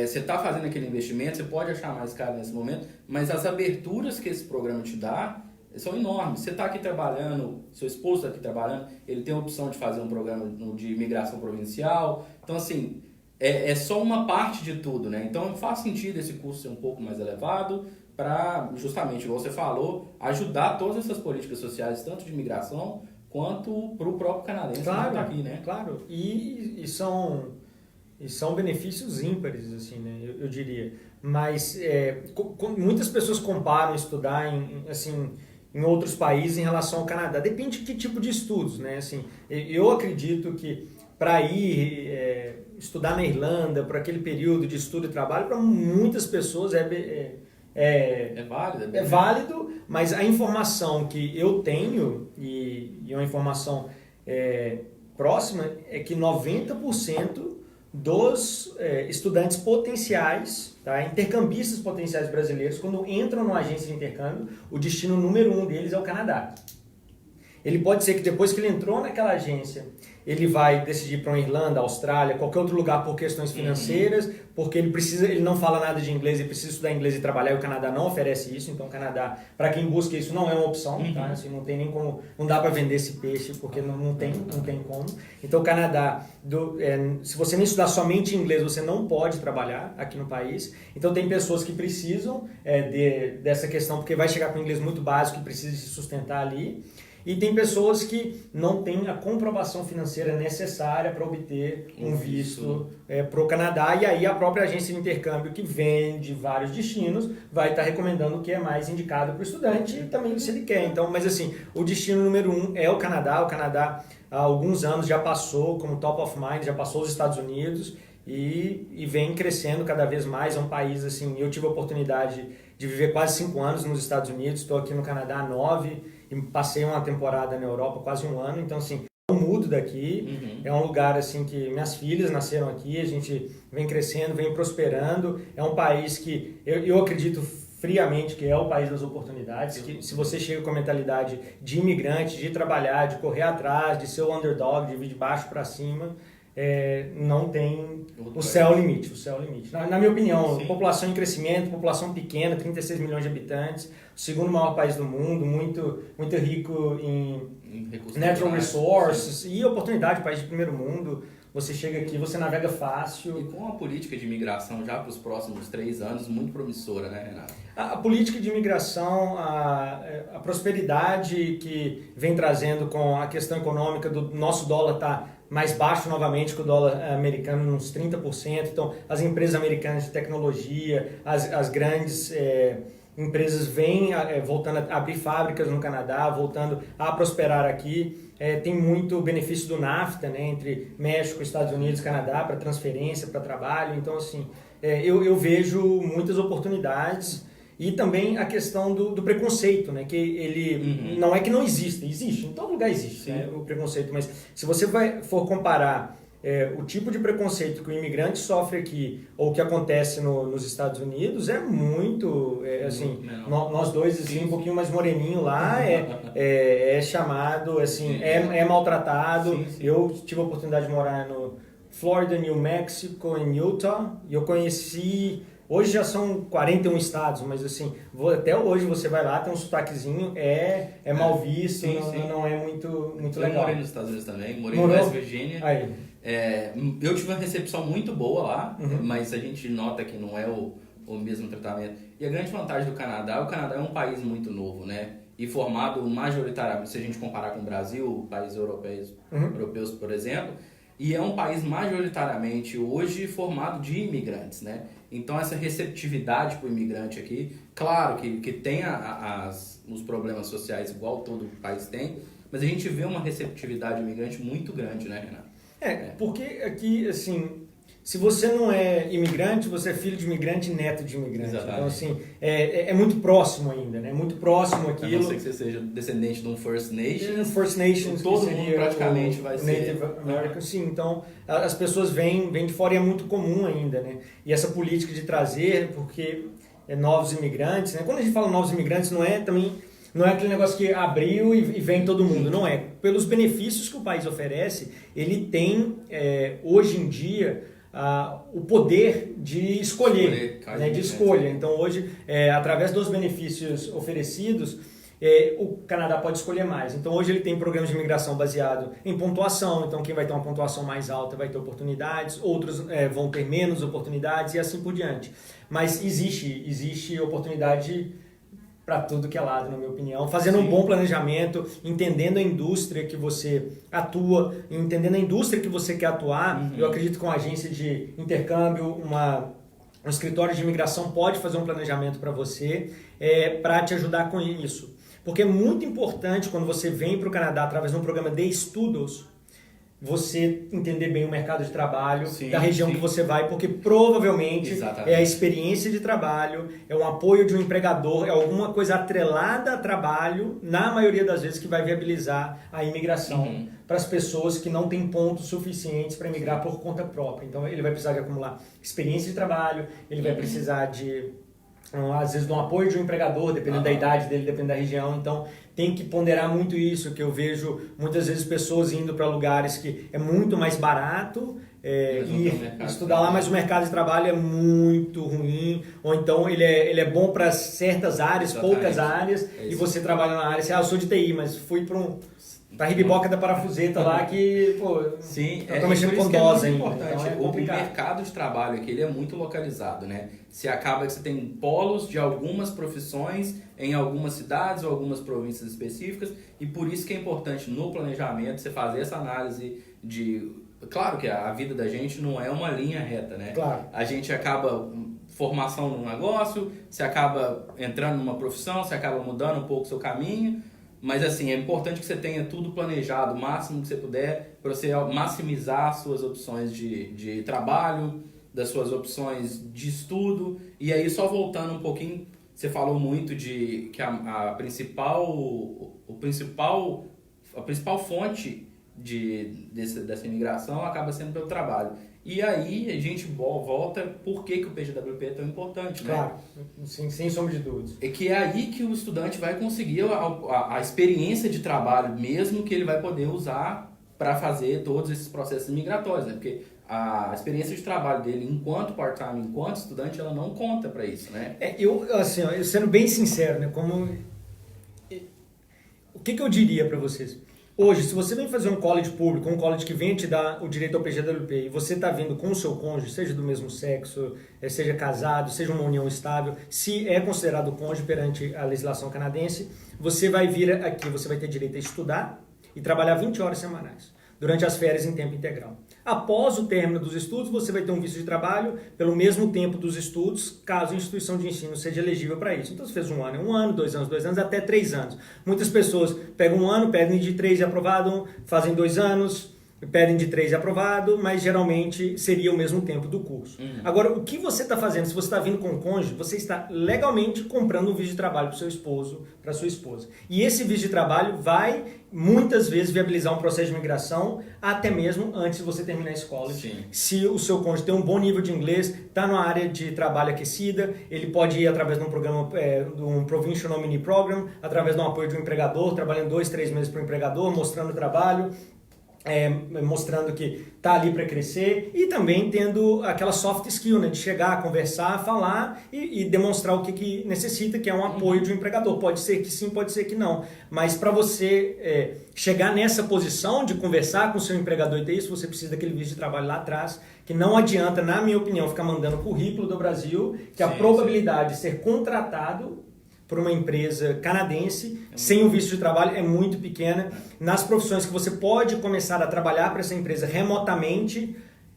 S3: Você está fazendo aquele investimento, você pode achar mais caro nesse momento, mas as aberturas que esse programa te dá são enormes. Você está aqui trabalhando, seu esposo está aqui trabalhando, ele tem a opção de fazer um programa de imigração provincial. Então, assim, é só uma parte de tudo, né? Então, faz sentido esse curso ser um pouco mais elevado para, justamente, igual você falou, ajudar todas essas políticas sociais, tanto de imigração quanto para o próprio canadense que está aqui, né?
S1: Claro, e são benefícios ímpares, assim, né? Eu diria. Mas muitas pessoas comparam estudar em outros países em relação ao Canadá. Depende de que tipo de estudos, né? Assim, eu acredito que para ir estudar na Irlanda, por aquele período de estudo e trabalho, para muitas pessoas
S3: válido.
S1: É válido, mas a informação que eu tenho, e é uma informação próxima, é que 90% dos estudantes potenciais, tá? Intercambistas potenciais brasileiros, quando entram numa agência de intercâmbio, o destino número 1 deles é o Canadá. Ele pode ser que depois que ele entrou naquela agência, ele vai decidir para uma Irlanda, Austrália, qualquer outro lugar por questões financeiras, porque ele não fala nada de inglês, ele precisa estudar inglês e trabalhar, e o Canadá não oferece isso. Então o Canadá, para quem busca isso, não é uma opção, tá? Assim, não tem nem como, não dá para vender esse peixe, porque não tem como. Então o Canadá, se você nem estudar somente inglês, você não pode trabalhar aqui no país. Então tem pessoas que precisam dessa questão, porque vai chegar com inglês muito básico e precisa se sustentar ali. E tem pessoas que não têm a comprovação financeira necessária para obter um visto para o Canadá. E aí a própria agência de intercâmbio que vende vários destinos vai estar recomendando o que é mais indicado para o estudante e também se ele quer. Então, mas assim, o destino número 1 é o Canadá. O Canadá há alguns anos já passou como top of mind, já passou os Estados Unidos e vem crescendo cada vez mais. É um país, assim, eu tive a oportunidade de viver quase 5 anos nos Estados Unidos, estou aqui no Canadá há 9 e passei uma temporada na Europa, quase 1 ano, então assim, eu mudo daqui, é um lugar assim que minhas filhas nasceram aqui, a gente vem crescendo, vem prosperando, é um país que eu acredito friamente que é o país das oportunidades, que se você chega com a mentalidade de imigrante, de trabalhar, de correr atrás, de ser o underdog, de vir de baixo para cima, não tem o céu limite. Na minha opinião, população em crescimento, população pequena, 36 milhões de habitantes, o segundo maior país do mundo, muito, muito rico em natural resources e oportunidade, país de primeiro mundo. Você chega aqui, você navega fácil.
S3: E com a política de imigração já para os próximos 3 anos, muito promissora, né, Renato?
S1: A política de imigração, a prosperidade que vem trazendo com a questão econômica do nosso dólar está mais baixo novamente que o dólar americano, uns 30%. Então, as empresas americanas de tecnologia, as grandes empresas vêm voltando a abrir fábricas no Canadá, voltando a prosperar aqui. Tem muito benefício do NAFTA, né, entre México, Estados Unidos e Canadá, para transferência, para trabalho. Então, assim, eu vejo muitas oportunidades E também a questão do preconceito, né? Que ele não é que não existe, existe, em todo lugar existe, né? O preconceito, mas se você for comparar o tipo de preconceito que o imigrante sofre aqui ou que acontece nos Estados Unidos é muito, assim, nós dois assim, um pouquinho mais moreninho lá, é chamado, assim, é maltratado. Eu tive a oportunidade de morar no Florida, New Mexico e Utah, e eu conheci, hoje já são 41 estados, mas assim, até hoje você vai lá, tem um sotaquezinho, é mal visto, não é muito legal.
S3: Eu morei nos Estados Unidos também, morei em West Virginia.
S1: Aí.
S3: Eu tive uma recepção muito boa lá, mas a gente nota que não é o mesmo tratamento. E a grande vantagem do Canadá, o Canadá é um país muito novo, né? E formado majoritariamente, se a gente comparar com o Brasil, países europeus, por exemplo, e é um país majoritariamente hoje formado de imigrantes, né? Então essa receptividade para o imigrante aqui, claro que tem os problemas sociais igual todo país tem, mas a gente vê uma receptividade imigrante muito grande, né, Renato?
S1: Porque aqui, assim, se você não é imigrante, você é filho de imigrante e neto de imigrante.
S3: Exatamente.
S1: Então, assim, é muito próximo ainda, né? Muito próximo aquilo.
S3: A não ser que você seja descendente de um First Nations.
S1: First Nations,
S3: todo mundo praticamente vai ser.
S1: Native American, sim. Então, as pessoas vêm de fora e é muito comum ainda, né? E essa política de trazer, porque novos imigrantes, né? Quando a gente fala novos imigrantes, não é aquele negócio que abriu e vem todo mundo, não é. Pelos benefícios que o país oferece, ele tem, hoje em dia, o poder de escolher, né, de escolha. Então, hoje, através dos benefícios oferecidos, o Canadá pode escolher mais. Então, hoje ele tem programas de imigração baseado em pontuação. Então, quem vai ter uma pontuação mais alta vai ter oportunidades, outros vão ter menos oportunidades e assim por diante. Mas existe oportunidade para tudo que é lado, na minha opinião. Fazendo um bom planejamento, entendendo a indústria que você atua, entendendo a indústria que você quer atuar. Eu acredito que uma agência de intercâmbio, um escritório de imigração pode fazer um planejamento para você, para te ajudar com isso. Porque é muito importante quando você vem para o Canadá através de um programa de estudos, você entender bem o mercado de trabalho da região que você vai, porque provavelmente é a experiência de trabalho, é um apoio de um empregador, é alguma coisa atrelada a trabalho, na maioria das vezes, que vai viabilizar a imigração para as pessoas que não têm pontos suficientes para imigrar por conta própria. Então, ele vai precisar de acumular experiência de trabalho, ele vai precisar de, às vezes, de um apoio de um empregador, dependendo da idade dele, dependendo da região. Então, tem que ponderar muito isso, que eu vejo muitas vezes pessoas indo para lugares que é muito mais barato e estudar lá, mas o mercado de trabalho é muito ruim, ou então ele é bom para certas áreas, poucas áreas, e você trabalha na área, eu sou de TI, mas fui para a ribiboca da parafuseta lá que, eu tô mexendo com dose ainda.
S3: Então o mercado de trabalho aqui ele é muito localizado, né? Se acaba que você tem polos de algumas profissões em algumas cidades ou algumas províncias específicas, e por isso que é importante no planejamento você fazer essa análise de... Claro que a vida da gente não é uma linha reta, né?
S1: Claro.
S3: A gente acaba formação num negócio, você acaba entrando numa profissão, você acaba mudando um pouco o seu caminho, mas assim, é importante que você tenha tudo planejado, o máximo que você puder, para você maximizar as suas opções de trabalho, das suas opções de estudo. E aí, só voltando um pouquinho, você falou muito de que a principal fonte dessa imigração acaba sendo pelo trabalho. E aí a gente volta, por que o PGWP é tão importante, né?
S1: Claro, sem sombra de dúvidas.
S3: É que é aí que o estudante vai conseguir a experiência de trabalho mesmo, que ele vai poder usar para fazer todos esses processos migratórios, né? Porque a experiência de trabalho dele enquanto part-time, enquanto estudante, ela não conta para isso, né?
S1: Eu sendo bem sincero, né? O que eu diria para vocês? Hoje, se você vem fazer um college público, um college que vem te dar o direito ao PGWP, e você está vindo com o seu cônjuge, seja do mesmo sexo, seja casado, seja uma união estável, se é considerado cônjuge perante a legislação canadense, você vai vir aqui, você vai ter direito a estudar e trabalhar 20 horas semanais, durante as férias em tempo integral. Após o término dos estudos, você vai ter um visto de trabalho pelo mesmo tempo dos estudos, caso a instituição de ensino seja elegível para isso. Então, você fez 1 ano, 1 ano, 2 anos, 2 anos, até 3 anos. Muitas pessoas pegam 1 ano, pedem de 3 e aprovado, fazem 2 anos, pedem de 3 aprovado, mas geralmente seria o mesmo tempo do curso. Agora, o que você está fazendo, se você está vindo com o cônjuge, você está legalmente comprando um visto de trabalho para o seu esposo, para sua esposa. E esse visto de trabalho vai, muitas vezes, viabilizar um processo de imigração, até mesmo antes de você terminar a escola.
S3: Sim.
S1: Se o seu cônjuge tem um bom nível de inglês, está numa área de trabalho aquecida, ele pode ir através de um programa, de um Provincial Nominee Program, através de um apoio de um empregador, trabalhando 2, 3 meses para o empregador, mostrando o trabalho, mostrando que está ali para crescer e também tendo aquela soft skill, né, de chegar, conversar, falar e demonstrar o que necessita, que é um apoio de um empregador. Pode ser que sim, pode ser que não. Mas para você chegar nessa posição de conversar com o seu empregador e ter isso, você precisa daquele visto de trabalho lá atrás, que não adianta, na minha opinião, ficar mandando currículo do Brasil, que a probabilidade de ser contratado por uma empresa canadense, sem o visto de trabalho, é muito pequena. Nas profissões que você pode começar a trabalhar para essa empresa remotamente,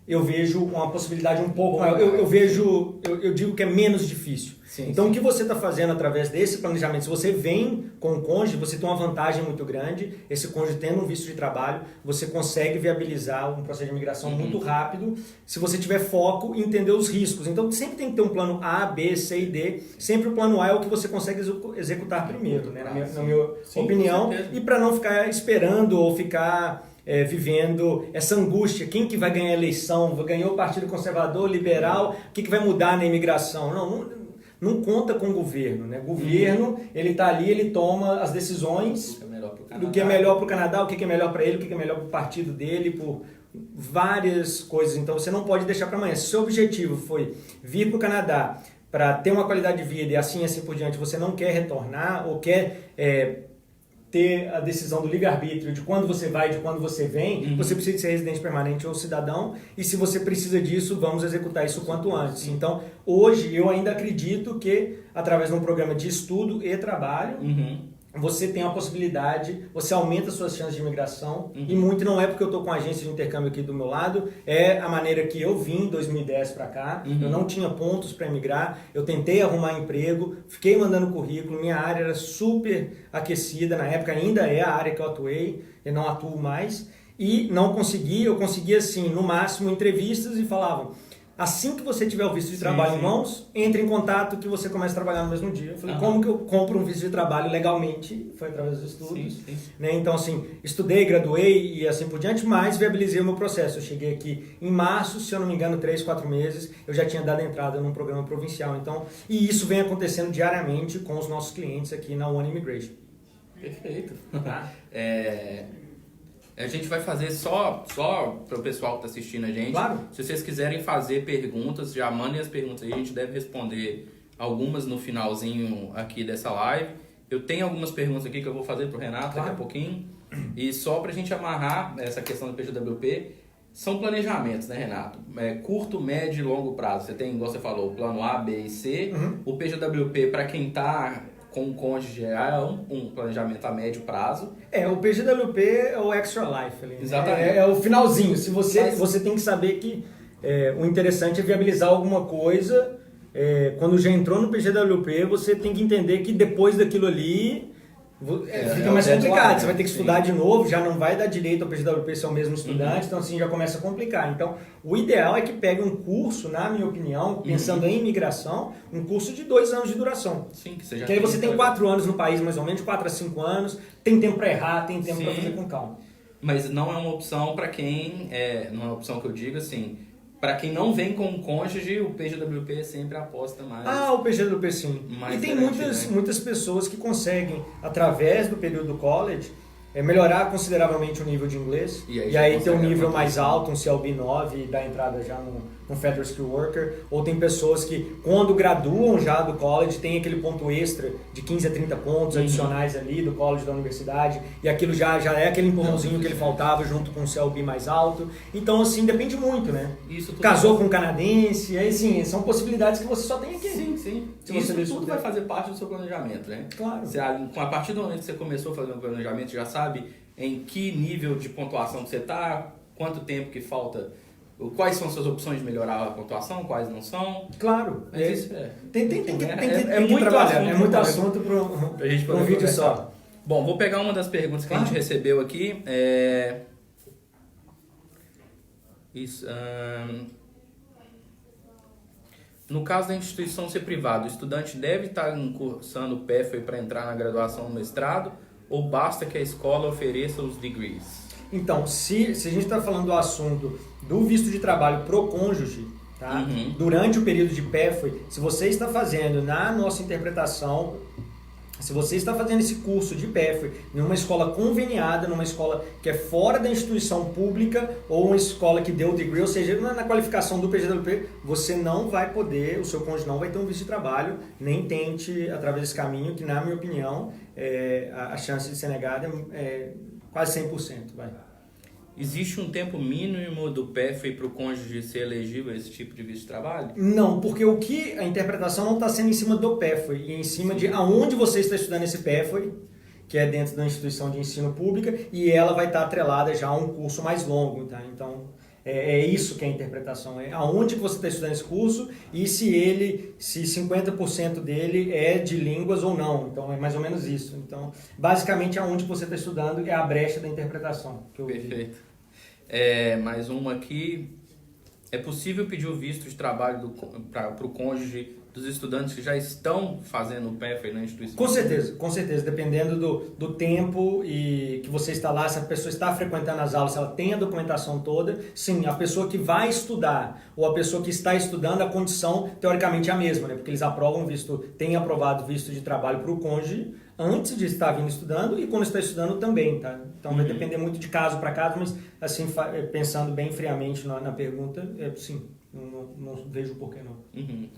S1: eu vejo uma possibilidade um pouco maior. Eu digo que é menos difícil. Então, o que você está fazendo através desse planejamento, se você vem com o cônjuge, você tem uma vantagem muito grande. Esse cônjuge tendo um visto de trabalho, você consegue viabilizar um processo de imigração muito rápido, se você tiver foco em entender os riscos. Então, sempre tem que ter um plano A, B, C e D. Sempre o plano A é o que você consegue executar primeiro, né? Na minha opinião. E para não ficar esperando ou ficar vivendo essa angústia, quem que vai ganhar a eleição, ganhou o Partido Conservador, Liberal, o que vai mudar na imigração? Não conta com o governo, né? O governo, ele está ali, ele toma as decisões do que é melhor para o Canadá, o que é melhor para ele, o que é melhor para o partido dele, por várias coisas. Então, você não pode deixar para amanhã. Se o seu objetivo foi vir para o Canadá para ter uma qualidade de vida e assim por diante, você não quer retornar ou quer ter a decisão do livre-arbítrio de quando você vai, de quando você vem, você precisa ser residente permanente ou cidadão, e se você precisa disso, vamos executar isso o quanto antes. Então, hoje, eu ainda acredito que, através de um programa de estudo e trabalho, você tem a possibilidade, você aumenta suas chances de imigração, e muito não é porque eu estou com a agência de intercâmbio aqui do meu lado, é a maneira que eu vim em 2010 para cá, eu não tinha pontos para emigrar, eu tentei arrumar emprego, fiquei mandando currículo, minha área era super aquecida, na época ainda é a área que eu atuei, eu não atuo mais, e não consegui, eu conseguia assim, no máximo entrevistas e falavam, assim que você tiver o visto de trabalho em mãos, entre em contato que você começa a trabalhar no mesmo dia. Eu falei, como que eu compro um visto de trabalho legalmente? Foi através dos estudos. Né? Então, assim, estudei, graduei e assim por diante, mas viabilizei o meu processo. Eu cheguei aqui em março, se eu não me engano, 3, 4 meses, eu já tinha dado entrada num programa provincial. Então, e isso vem acontecendo diariamente com os nossos clientes aqui na One Immigration.
S3: Perfeito. A gente vai fazer só para o pessoal que está assistindo a gente.
S1: Claro.
S3: Se vocês quiserem fazer perguntas, já mandem as perguntas aí. A gente deve responder algumas no finalzinho aqui dessa live. Eu tenho algumas perguntas aqui que eu vou fazer para o Renato daqui a pouquinho. E só para a gente amarrar essa questão do PGWP, são planejamentos, né, Renato? Curto, médio e longo prazo. Você tem, igual você falou, o plano A, B e C. O PGWP, para quem está com o cônjuge, é um planejamento a médio prazo.
S1: O PGWP é o extra life ali.
S3: Exatamente.
S1: É o finalzinho. Se você tem que saber que o interessante é viabilizar alguma coisa. Quando já entrou no PGWP, você tem que entender que depois daquilo ali fica mais complicado. Você vai ter que estudar de novo, já não vai dar direito ao PGWP ser o mesmo estudante, então assim já começa a complicar. Então, o ideal é que pegue um curso, na minha opinião, pensando em imigração, um curso de 2 anos de duração.
S3: Sim, que você já
S1: aí você tem 4 anos no país, mais ou menos, 4 a 5 anos, tem tempo para errar, tem tempo para fazer com calma.
S3: Mas não é uma opção para quem, não é uma opção que eu digo assim, para quem não vem com um cônjuge, o PGWP sempre aposta mais.
S1: O PGWP sim. E tem muitas pessoas que conseguem, através do período do college, melhorar consideravelmente o nível de inglês. E aí ter um nível mais alto, um CLB 9 e dar entrada já no Federal Skill Worker. Ou tem pessoas que, quando graduam já do college, tem aquele ponto extra de 15 a 30 pontos adicionais ali do college da universidade. E aquilo já é aquele empurrãozinho que ele faltava junto com o CLB mais alto. Então, assim, depende muito, né? Casou com um canadense, aí sim, são possibilidades que você só tem aqui.
S3: Sim. Isso tudo vai fazer parte do seu planejamento, né?
S1: Claro.
S3: A partir do momento que você começou a fazer um planejamento, você já sabe em que nível de pontuação que você está, quanto tempo que falta, quais são as suas opções de melhorar a pontuação, quais não são.
S1: Claro. Tem que
S3: muito
S1: trabalhar.
S3: Assunto,
S1: é muito assunto para a gente fazer um vídeo só.
S3: Bom, vou pegar uma das perguntas que a gente recebeu aqui. Isso, no caso da instituição ser privada, o estudante deve estar cursando o PEFA para entrar na graduação no mestrado ou basta que a escola ofereça os degrees?
S1: Então, se a gente está falando do assunto do visto de trabalho pro cônjuge, tá? Durante o período de PEFA, se você está fazendo na nossa interpretação, se você está fazendo esse curso de PEFA numa escola conveniada, numa escola que é fora da instituição pública ou uma escola que deu o degree, ou seja, na qualificação do PGWP, você não vai poder, o seu cônjuge não vai ter um visto de trabalho, nem tente através desse caminho, que na minha opinião, a chance de ser negada é quase 100%. Vai.
S3: Existe um tempo mínimo do PEFA para o cônjuge ser elegível a esse tipo de visto de trabalho?
S1: Não, porque o que a interpretação não está sendo em cima do PEFA, e em cima de aonde você está estudando esse PEFA, que é dentro da instituição de ensino pública, e ela vai estar atrelada já a um curso mais longo, tá? Então, é isso que é a interpretação, é aonde que você está estudando esse curso e se 50% dele é de línguas ou não. Então, é mais ou menos isso. Então, basicamente, aonde que você está estudando é a brecha da interpretação. Que eu
S3: Perfeito. Mais uma aqui. É possível pedir o visto de trabalho para o cônjuge dos estudantes que já estão fazendo o PEFA na instituição?
S1: Com certeza. Dependendo do tempo e que você está lá, se a pessoa está frequentando as aulas, se ela tem a documentação toda, sim, a pessoa que vai estudar ou a pessoa que está estudando, a condição teoricamente é a mesma, né? Porque eles aprovam têm aprovado visto de trabalho para o cônjuge antes de estar vindo estudando e quando está estudando também, tá? Então vai depender muito de caso para caso, mas assim, pensando bem friamente na pergunta, sim. Não vejo por que não.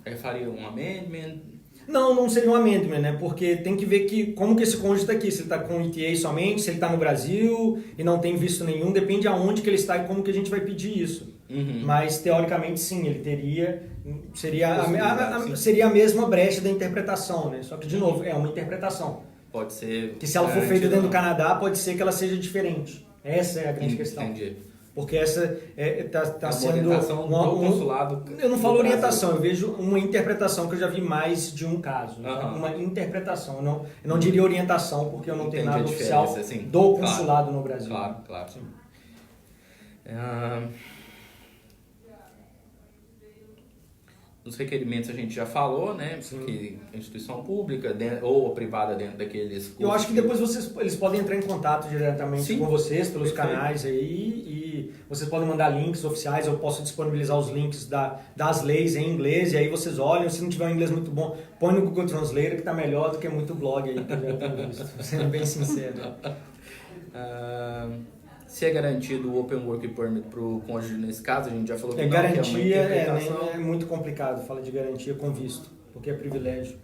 S3: Aí faria um amendment?
S1: Não seria um amendment, né? Porque tem que ver como que esse cônjuge está aqui. Se ele está com ETA somente, se ele está no Brasil e não tem visto nenhum, depende aonde que ele está e como que a gente vai pedir isso. Mas, teoricamente, sim, ele teria... Seria a mesma brecha da interpretação, né? Só que, de novo, é uma interpretação.
S3: Pode ser...
S1: Que se ela for feita dentro do Canadá, pode ser que ela seja diferente. Essa é a grande questão.
S3: Entendi.
S1: Porque essa está sendo
S3: orientação do consulado.
S1: Eu não falo orientação, eu vejo uma interpretação que eu já vi mais de um caso. Uma interpretação. Eu não diria orientação, porque eu não tenho nada oficial
S3: assim,
S1: do consulado no Brasil.
S3: Claro.
S1: Sim.
S3: Os requerimentos a gente já falou, né? Que a instituição pública ou privada dentro daqueles cursos.
S1: Eu acho que depois eles podem entrar em contato diretamente com vocês pelos canais aí e vocês podem mandar links oficiais, eu posso disponibilizar os links das leis em inglês e aí vocês olham, se não tiver um inglês muito bom, põe no Google Translator que está melhor do que muito blog aí, que eu já tenho visto, sendo bem sincero.
S3: Se é garantido o Open Work Permit para o cônjuge nesse caso, a gente já falou que
S1: garantia é muito complicado, fala de garantia com visto, porque é privilégio.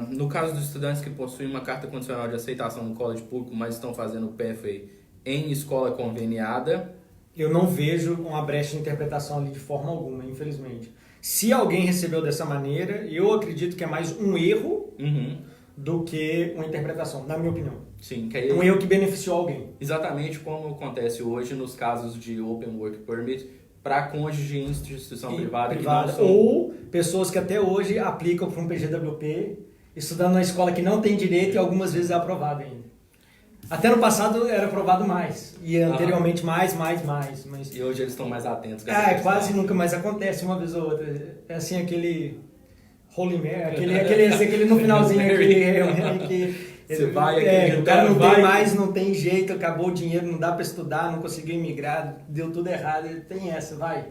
S3: No caso dos estudantes que possuem uma carta condicional de aceitação no college público, mas estão fazendo o PEFA em escola conveniada...
S1: Eu não vejo uma brecha de interpretação ali de forma alguma, infelizmente. Se alguém recebeu dessa maneira, eu acredito que é mais um erro do que uma interpretação, na minha opinião.
S3: Sim,
S1: um erro que beneficiou alguém.
S3: Exatamente como acontece hoje nos casos de Open Work Permit para cônjuge em instituição privada. Que não são...
S1: Ou pessoas que até hoje aplicam para um PGWP, estudando na escola que não tem direito e algumas vezes é aprovado ainda. Até no passado era aprovado mais, e anteriormente mais. Mas...
S3: E hoje eles estão mais atentos.
S1: Quase nunca mais acontece, uma vez ou outra. É assim aquele... Holy Mary, aquele no finalzinho que
S3: você vai,
S1: o cara não tem jeito, acabou o dinheiro, não dá para estudar, não conseguiu imigrar, deu tudo errado, ele tem essa, vai.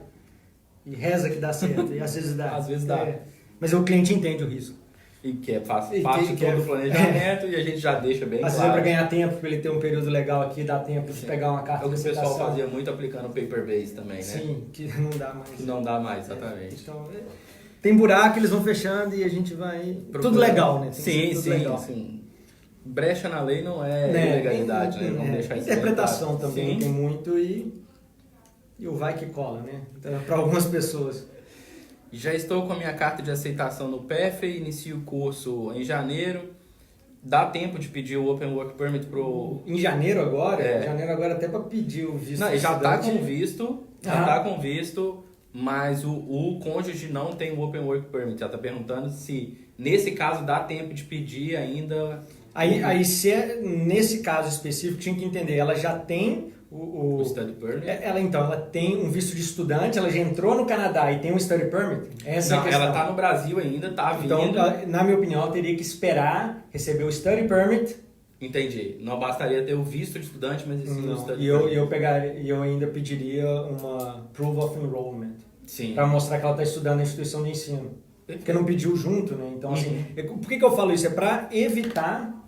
S1: E reza que dá certo, e às vezes dá.
S3: Às vezes dá.
S1: Mas o cliente entende o risco.
S3: E que é parte do planejamento e a gente já deixa bem
S1: claro. Às vezes é para ganhar tempo, para ele ter um período legal aqui, dá tempo de pegar uma carta
S3: de aceitação. O pessoal fazia muito aplicando paper base também, né?
S1: Sim, que não dá mais.
S3: Que não dá mais, exatamente.
S1: Então, tem buraco, eles vão fechando e a gente vai... Tudo legal, né?
S3: Sim. Brecha na lei não é ilegalidade, né? Vamos deixar isso
S1: interpretação também tem muito e o vai que cola, né? Então, para algumas pessoas.
S3: Já estou com a minha carta de aceitação no PEFA e inicio o curso em janeiro. Dá tempo de pedir o Open Work Permit pro...
S1: Em janeiro agora? Em janeiro agora até para pedir o visto.
S3: Não, já está com visto, mas o cônjuge não tem o Open Work Permit. Já está perguntando se nesse caso dá tempo de pedir ainda...
S1: Aí se nesse caso específico, tinha que entender, ela já tem
S3: O Study Permit?
S1: Ela tem um visto de estudante, ela já entrou no Canadá e tem um Study Permit? Essa é a questão.
S3: Ela está no Brasil ainda, está vindo.
S1: Então, na minha opinião, ela teria que esperar receber o Study Permit.
S3: Entendi. Não bastaria ter o visto de estudante, mas sim o Study
S1: Permit. E eu ainda pediria uma Proof of Enrollment.
S3: Sim.
S1: Para mostrar que ela está estudando na instituição de ensino. Porque não pediu junto, né? Então, assim, por que eu falo isso? É para evitar,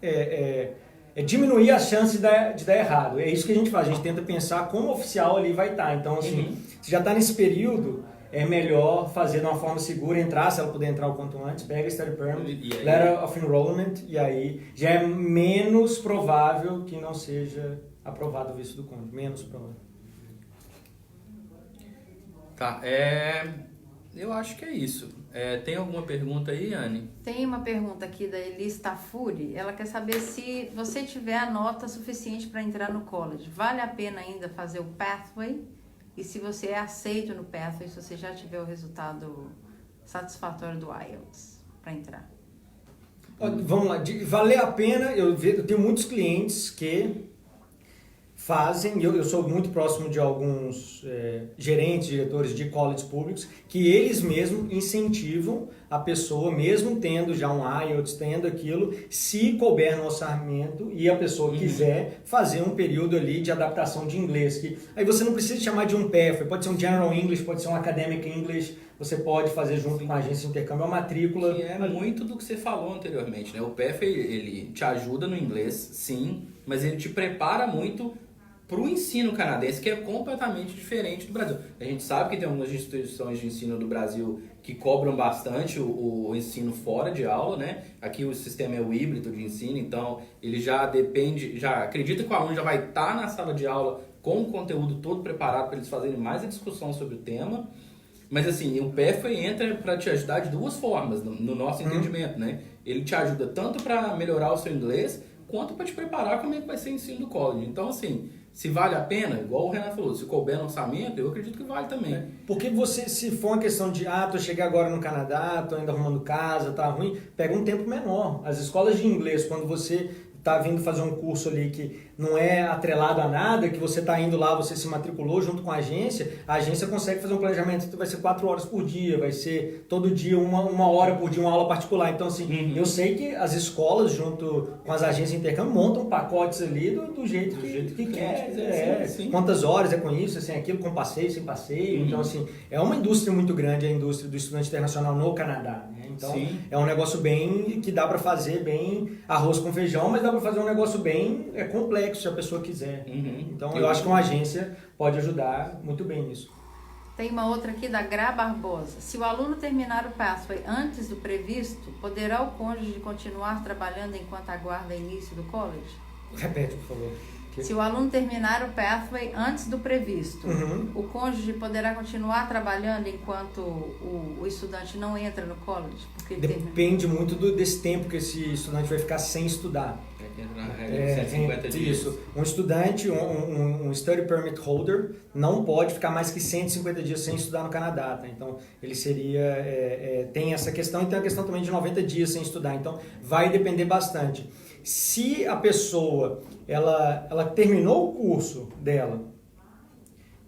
S1: diminuir as chances de dar errado. É isso que a gente faz. A gente tenta pensar como o oficial ali vai estar. Então, assim, se já está nesse período, é melhor fazer de uma forma segura, entrar, se ela puder entrar o quanto antes, pega a Study Permit, Letter of Enrollment, e aí já é menos provável que não seja aprovado o visto do cônjuge. Menos provável.
S3: Tá, eu acho que é isso. Tem alguma pergunta aí, Anne?
S2: Tem uma pergunta aqui da Elis Tafuri. Ela quer saber se você tiver a nota suficiente para entrar no college, vale a pena ainda fazer o Pathway? E se você é aceito no Pathway, se você já tiver o resultado satisfatório do IELTS para entrar?
S1: Vamos lá, valer a pena, eu tenho muitos clientes que fazem, eu sou muito próximo de alguns gerentes, diretores de colleges públicos, que eles mesmos incentivam a pessoa, mesmo tendo já um IELTS, tendo aquilo, se couber no orçamento e a pessoa quiser fazer um período ali de adaptação de inglês. Que, aí você não precisa chamar de um PEF, pode ser um General English, pode ser um Academic English, você pode fazer junto com a agência de intercâmbio, a matrícula.
S3: Que é muito do que você falou anteriormente, né? O PEF, ele te ajuda no inglês, sim, mas ele te prepara muito para o ensino canadense, que é completamente diferente do Brasil. A gente sabe que tem algumas instituições de ensino do Brasil que cobram bastante o ensino fora de aula, né? Aqui o sistema é o híbrido de ensino, então ele já acredita que o aluno já vai estar na sala de aula com o conteúdo todo preparado para eles fazerem mais a discussão sobre o tema. Mas assim, o PEF entra para te ajudar de duas formas, no nosso entendimento, né? Ele te ajuda tanto para melhorar o seu inglês, quanto para te preparar como é que vai ser o ensino do college. Então, assim, se vale a pena, igual o Renan falou, se couber no orçamento, eu acredito que vale também.
S1: Porque você, se for uma questão de, cheguei agora no Canadá, tô ainda arrumando casa, tá ruim, pega um tempo menor. As escolas de inglês, quando você tá vindo fazer um curso ali que não é atrelado a nada, que você tá indo lá, você se matriculou junto com a agência consegue fazer um planejamento que vai ser 4 horas por dia, vai ser todo dia uma hora por dia, uma aula particular. Então, assim, eu sei que as escolas, junto com as agências de intercâmbio, montam pacotes ali do jeito que quer. Quantas horas é com isso, assim, aquilo, com passeio, sem passeio. Então, assim, é uma indústria muito grande, a indústria do estudante internacional no Canadá, né? Então, é um negócio bem, que dá para fazer bem arroz com feijão, mas dá para fazer um negócio bem complexo, se a pessoa quiser. Então, eu acho que uma agência pode ajudar muito bem nisso.
S2: Tem uma outra aqui da Gra Barbosa. Se o aluno terminar o Pathway antes do previsto, poderá o cônjuge continuar trabalhando enquanto aguarda o início do college?
S1: Repete, por favor.
S2: Se o aluno terminar o Pathway antes do previsto, o cônjuge poderá continuar trabalhando enquanto o estudante não entra no college? Porque
S1: depende muito desse tempo que esse estudante vai ficar sem estudar.
S3: Na regra de 150 dias.
S1: Isso. Um estudante, um Study Permit Holder, não pode ficar mais que 150 dias sem estudar no Canadá. Tá? Então, ele seria... tem essa questão e tem a questão também de 90 dias sem estudar. Então, vai depender bastante. Se a pessoa ela terminou o curso dela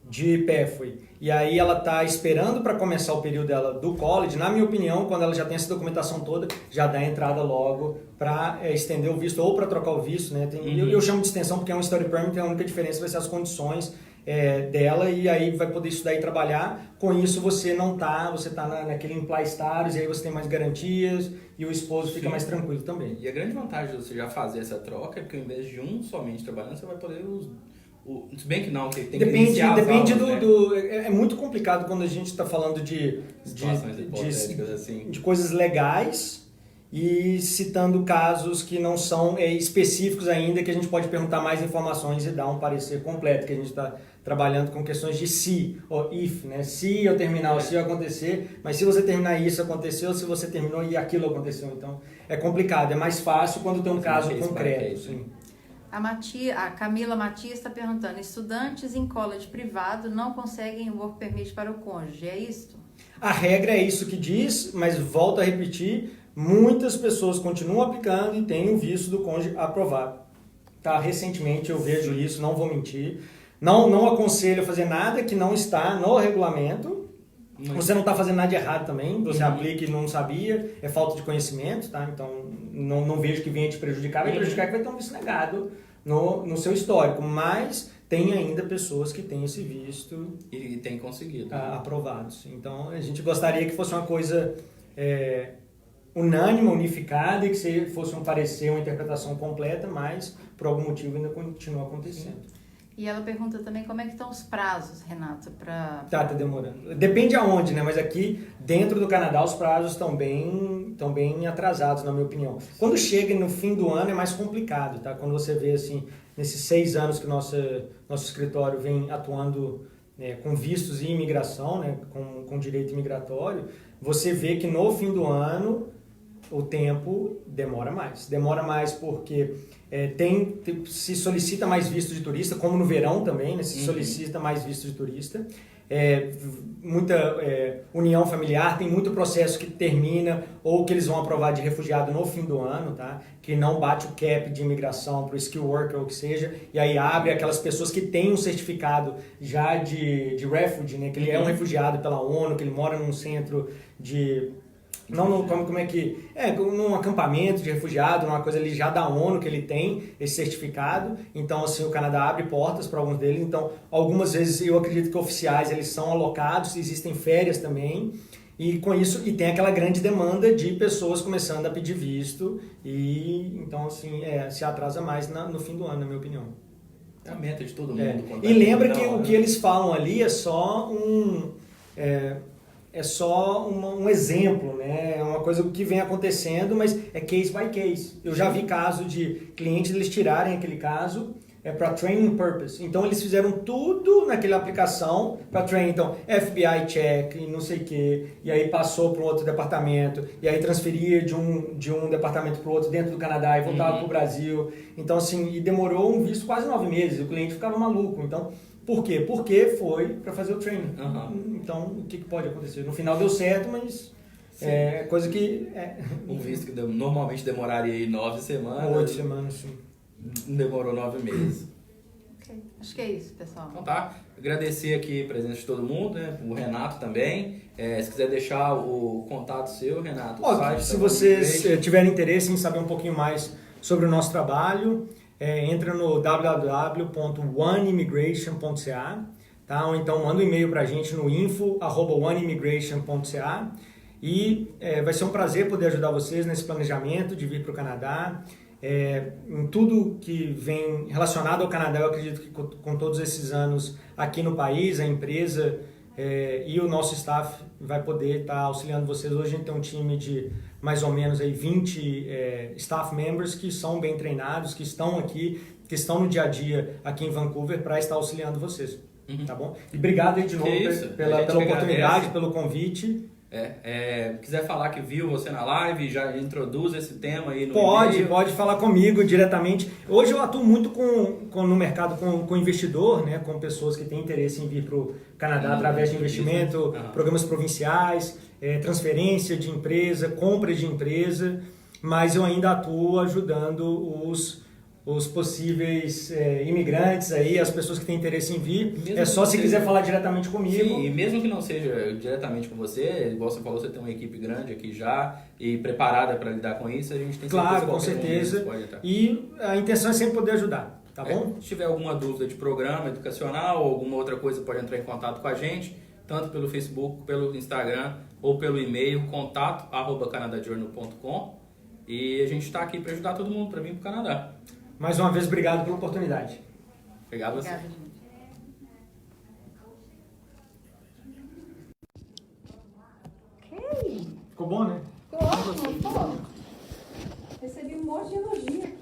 S1: de Pathway e aí ela está esperando para começar o período dela do college, na minha opinião, quando ela já tem essa documentação toda, já dá a entrada logo para estender o visto ou para trocar o visto, né? Eu chamo de extensão porque é um Study Permit, a única diferença vai ser as condições dela e aí vai poder estudar e trabalhar. Com isso você você está naquele imply status e aí você tem mais garantias e o esposo fica mais tranquilo também.
S3: E a grande vantagem de você já fazer essa troca é porque ao invés de um somente trabalhando, você vai poder se bem que não, que tem que iniciar
S1: depende
S3: as aulas,
S1: é muito complicado quando a gente está falando de coisas legais e citando casos que não são específicos ainda, que a gente pode perguntar mais informações e dar um parecer completo, que a gente está trabalhando com questões de se ou if, né? Se eu terminar, se eu acontecer, mas se você terminar isso aconteceu, se você terminou e aquilo aconteceu. Então é complicado, é mais fácil quando tem um caso concreto. Sim.
S2: A Camila Matias está perguntando, estudantes em college privado não conseguem o work permit para o cônjuge, é isso?
S1: A regra é isso que diz, mas volto a repetir, muitas pessoas continuam aplicando e têm o visto do cônjuge aprovado. Tá? Recentemente eu vejo isso, não vou mentir, Não aconselho a fazer nada que não está no regulamento. Você não está fazendo nada de errado também, você aplica e não sabia, é falta de conhecimento, tá? Então não vejo que venha te prejudicar, vai prejudicar que vai ter um visto negado no seu histórico, mas tem ainda pessoas que têm esse visto
S3: e têm conseguido
S1: aprovados. Então a gente gostaria que fosse uma coisa unânime, unificada e que fosse um parecer, uma interpretação completa, mas por algum motivo ainda continua acontecendo.
S2: E ela pergunta também como é que estão os prazos, Renato, para...
S1: Tá demorando. Depende aonde, né? Mas aqui, dentro do Canadá, os prazos estão bem atrasados, na minha opinião. Quando chega no fim do ano é mais complicado, tá? Quando você vê, assim, nesses 6 anos que nosso escritório vem atuando com vistos e imigração, né? Com direito imigratório, você vê que no fim do ano o tempo demora mais. Demora mais porque se solicita mais visto de turista, como no verão também, né? Se solicita mais visto de turista. Muita união familiar, tem muito processo que termina ou que eles vão aprovar de refugiado no fim do ano, tá? Que não bate o cap de imigração para o skill worker ou o que seja, e aí abre aquelas pessoas que têm um certificado já de refugee, né? Que ele é um refugiado pela ONU, que ele mora num centro de... como é que... num acampamento de refugiado, numa coisa ali já da ONU que ele tem esse certificado. Então, assim, o Canadá abre portas para alguns deles. Então, algumas vezes eu acredito que oficiais eles são alocados, existem férias também. E com isso, tem aquela grande demanda de pessoas começando a pedir visto. E então, assim, se atrasa mais no fim do ano, na minha opinião.
S3: É a meta de todo mundo.
S1: E lembra que o que eles falam ali é só um exemplo, né? É uma coisa que vem acontecendo, mas é case by case. Eu já vi caso de clientes eles tirarem aquele caso para training purpose. Então eles fizeram tudo naquela aplicação para training. Então FBI check e não sei o que, e aí passou para um outro departamento, e aí transferia de um departamento para o outro dentro do Canadá e voltava para o Brasil. Então assim, e demorou um visto quase 9 meses. O cliente ficava maluco. Então por quê? Porque foi para fazer o training. Então, o que pode acontecer? No final deu certo, mas é coisa que...
S3: Um visto que normalmente demoraria aí 9 semanas.
S1: 8 semanas, sim.
S3: Demorou 9 meses.
S2: Ok. Acho que é isso, pessoal.
S3: Então tá. Agradecer aqui a presença de todo mundo, né? O Renato também. Se quiser deixar o contato seu, Renato.
S1: Se vocês tiverem interesse em saber um pouquinho mais sobre o nosso trabalho... entra no www.oneimmigration.ca, tá? Ou então manda um e-mail para a gente no info@oneimmigration.ca e vai ser um prazer poder ajudar vocês nesse planejamento de vir para o Canadá. Em tudo que vem relacionado ao Canadá, eu acredito que com todos esses anos aqui no país, a empresa e o nosso staff vai poder estar auxiliando vocês. Hoje a gente tem um time de mais ou menos aí 20 staff members que são bem treinados, que estão aqui, que estão no dia a dia aqui em Vancouver para estar auxiliando vocês, tá bom? E obrigado aí de novo pela oportunidade, pelo convite.
S3: Quiser falar que viu você na live, já introduz esse tema aí no
S1: Pode falar comigo diretamente. Hoje eu atuo muito no mercado com investidor, né, com pessoas que têm interesse em vir para o Canadá através de investimento, programas provinciais, transferência de empresa, compra de empresa, mas eu ainda atuo ajudando os possíveis imigrantes aí, as pessoas que têm interesse em vir. Mesmo se quiser falar diretamente comigo.
S3: Sim, e mesmo que não seja diretamente com você, igual você falou, você tem uma equipe grande aqui já e preparada para lidar com isso, a gente tem certeza.
S1: Claro, com certeza. E a intenção é sempre poder ajudar, tá bom?
S3: Se tiver alguma dúvida de programa educacional ou alguma outra coisa, pode entrar em contato com a gente, tanto pelo Facebook, pelo Instagram ou pelo e-mail contato@canadajournal.com, e a gente está aqui para ajudar todo mundo para vir para o Canadá.
S1: Mais uma vez, obrigado pela oportunidade.
S3: Obrigado a você.
S2: Obrigada, gente. Ok.
S1: Ficou bom, né?
S2: Ficou ótimo, pô. Recebi um monte de elogio aqui.